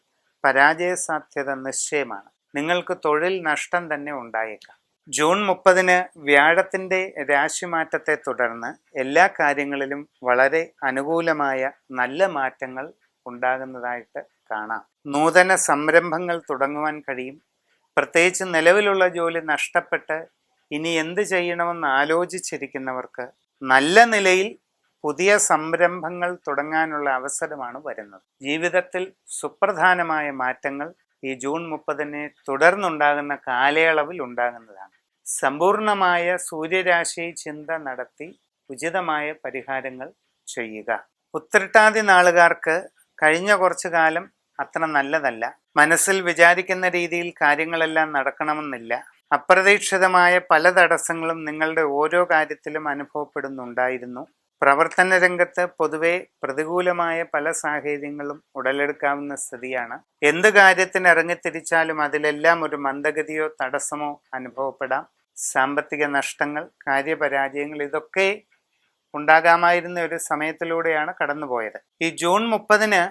പരാജയ സാധ്യത നിശ്ചയമാണ്. നിങ്ങൾക്ക് തൊഴിൽ നഷ്ടം തന്നെ ഉണ്ടായേക്കാം. ജൂൺ 30 വ്യാഴത്തിന്റെ രാശിമാറ്റത്തെ തുടർന്ന് എല്ലാ കാര്യങ്ങളിലും വളരെ അനുകൂലമായ നല്ല മാറ്റങ്ങൾ ഉണ്ടാകുന്നതായിട്ട് കാണാം. നൂതന സംരംഭങ്ങൾ തുടങ്ങുവാൻ കഴിയും. പ്രത്യേകിച്ച് നിലവിലുള്ള ജോലി നഷ്ടപ്പെട്ട് ഇനി എന്ത് ചെയ്യണമെന്ന് ആലോചിച്ചിരിക്കുന്നവർക്ക് നല്ല നിലയിൽ പുതിയ സംരംഭങ്ങൾ തുടങ്ങാനുള്ള അവസരമാണ് വരുന്നത്. ജീവിതത്തിൽ സുപ്രധാനമായ മാറ്റങ്ങൾ ഈ ജൂൺ 30 തുടർന്നുണ്ടാകുന്ന കാലയളവിൽ ഉണ്ടാകുന്നതാണ്. സമ്പൂർണമായ സൂര്യരാശി ചിന്ത നടത്തി ഉചിതമായ പരിഹാരങ്ങൾ ചെയ്യുക. ഉത്രട്ടാതി നാളുകാർക്ക് കഴിഞ്ഞ കുറച്ചു കാലം അത്ര നല്ലതല്ല. മനസ്സിൽ വിചാരിക്കുന്ന രീതിയിൽ കാര്യങ്ങളെല്ലാം നടക്കണമെന്നില്ല. അപ്രതീക്ഷിതമായ പല തടസ്സങ്ങളും നിങ്ങളുടെ ഓരോ കാര്യത്തിലും അനുഭവപ്പെടുന്നുണ്ടായിരുന്നു. പ്രവർത്തന രംഗത്ത് പൊതുവെ പ്രതികൂലമായ പല സാഹചര്യങ്ങളും ഉടലെടുക്കാവുന്ന സ്ഥിതിയാണ്. എന്ത് കാര്യത്തിന് ഇറങ്ങിത്തിരിച്ചാലും അതിലെല്ലാം ഒരു മന്ദഗതിയോ തടസ്സമോ അനുഭവപ്പെടാം. സാമ്പത്തിക നഷ്ടങ്ങൾ, കാര്യപരാജയങ്ങൾ ഇതൊക്കെ ഉണ്ടാകാമായിരുന്ന ഒരു സമയത്തിലൂടെയാണ് കടന്നുപോയത്. ഈ ജൂൺ 30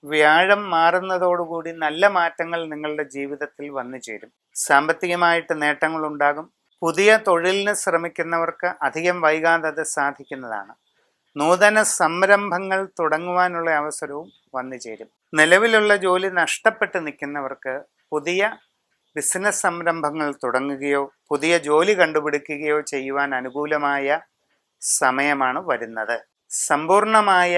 വ്യാഴം മാറുന്നതോടുകൂടി നല്ല മാറ്റങ്ങൾ നിങ്ങളുടെ ജീവിതത്തിൽ വന്നു ചേരും. സാമ്പത്തികമായിട്ട് നേട്ടങ്ങൾ ഉണ്ടാകും. പുതിയ തൊഴിലിന് ശ്രമിക്കുന്നവർക്ക് അധികം വൈകാതെ അത് സാധിക്കുന്നതാണ്. നൂതന സംരംഭങ്ങൾ തുടങ്ങുവാനുള്ള അവസരവും വന്നു ചേരും. നിലവിലുള്ള ജോലി നഷ്ടപ്പെട്ട് നിൽക്കുന്നവർക്ക് പുതിയ ബിസിനസ് സംരംഭങ്ങൾ തുടങ്ങുകയോ പുതിയ ജോലി കണ്ടുപിടിക്കുകയോ ചെയ്യുവാൻ അനുകൂലമായ സമയമാണ് വരുന്നത്. സമ്പൂർണമായ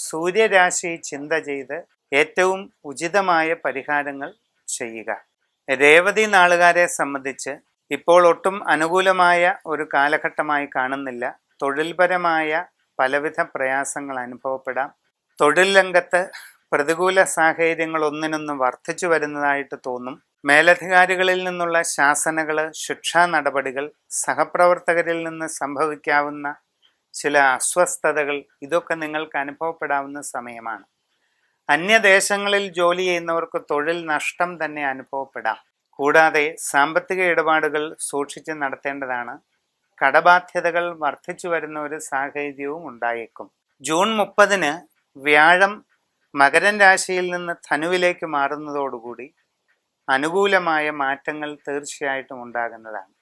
സൂര്യരാശി ചിന്ത ചെയ്ത് ഏറ്റവും ഉചിതമായ പരിഹാരങ്ങൾ ചെയ്യുക. രേവതി നാളുകാരെ സംബന്ധിച്ച് ഇപ്പോൾ ഒട്ടും അനുകൂലമായ ഒരു കാലഘട്ടമായി കാണുന്നില്ല. തൊഴിൽപരമായ പലവിധ പ്രയാസങ്ങൾ അനുഭവപ്പെടാം. തൊഴിൽ രംഗത്ത് പ്രതികൂല സാഹചര്യങ്ങൾ ഒന്നിനൊന്ന് വർദ്ധിച്ചു വരുന്നതായിട്ട് തോന്നും. മേലധികാരികളിൽ നിന്നുള്ള ശാസനകൾ, ശിക്ഷാ നടപടികൾ, സഹപ്രവർത്തകരിൽ നിന്ന് സംഭവിക്കാവുന്ന ചില അസ്വസ്ഥതകൾ, ഇതൊക്കെ നിങ്ങൾക്ക് അനുഭവപ്പെടാവുന്ന സമയമാണ്. അന്യദേശങ്ങളിൽ ജോലി ചെയ്യുന്നവർക്ക് തൊഴിൽ നഷ്ടം തന്നെ അനുഭവപ്പെടാം. കൂടാതെ സാമ്പത്തിക ഇടപാടുകൾ സൂക്ഷിച്ച് നടത്തേണ്ടതാണ്. കടബാധ്യതകൾ വർദ്ധിച്ചു വരുന്ന ഒരു സാഹചര്യവും ഉണ്ടായേക്കും. ജൂൺ 30 വ്യാഴം മകരൻ രാശിയിൽ നിന്ന് ധനുവിലേക്ക് മാറുന്നതോടുകൂടി അനുകൂലമായ മാറ്റങ്ങൾ തീർച്ചയായിട്ടും ഉണ്ടാകുന്നതാണ്.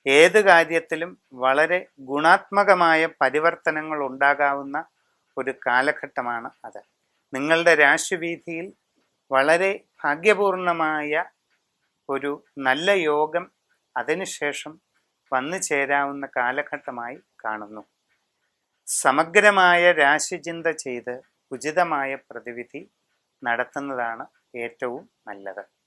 ഏത് കാര്യത്തിലും വളരെ ഗുണാത്മകമായ പരിവർത്തനങ്ങൾ ഉണ്ടാകാവുന്ന ഒരു കാലഘട്ടമാണ് അത്. നിങ്ങളുടെ രാശിവീഥിയിൽ വളരെ ഭാഗ്യപൂർണമായ ഒരു നല്ല യോഗം അതിനുശേഷം വന്നു ചേരാവുന്ന കാലഘട്ടമായി കാണുന്നു. സമഗ്രമായ രാശിചിന്ത ചെയ്ത് ഉചിതമായ പ്രതിവിധി നടത്തുന്നതാണ് ഏറ്റവും നല്ലത്.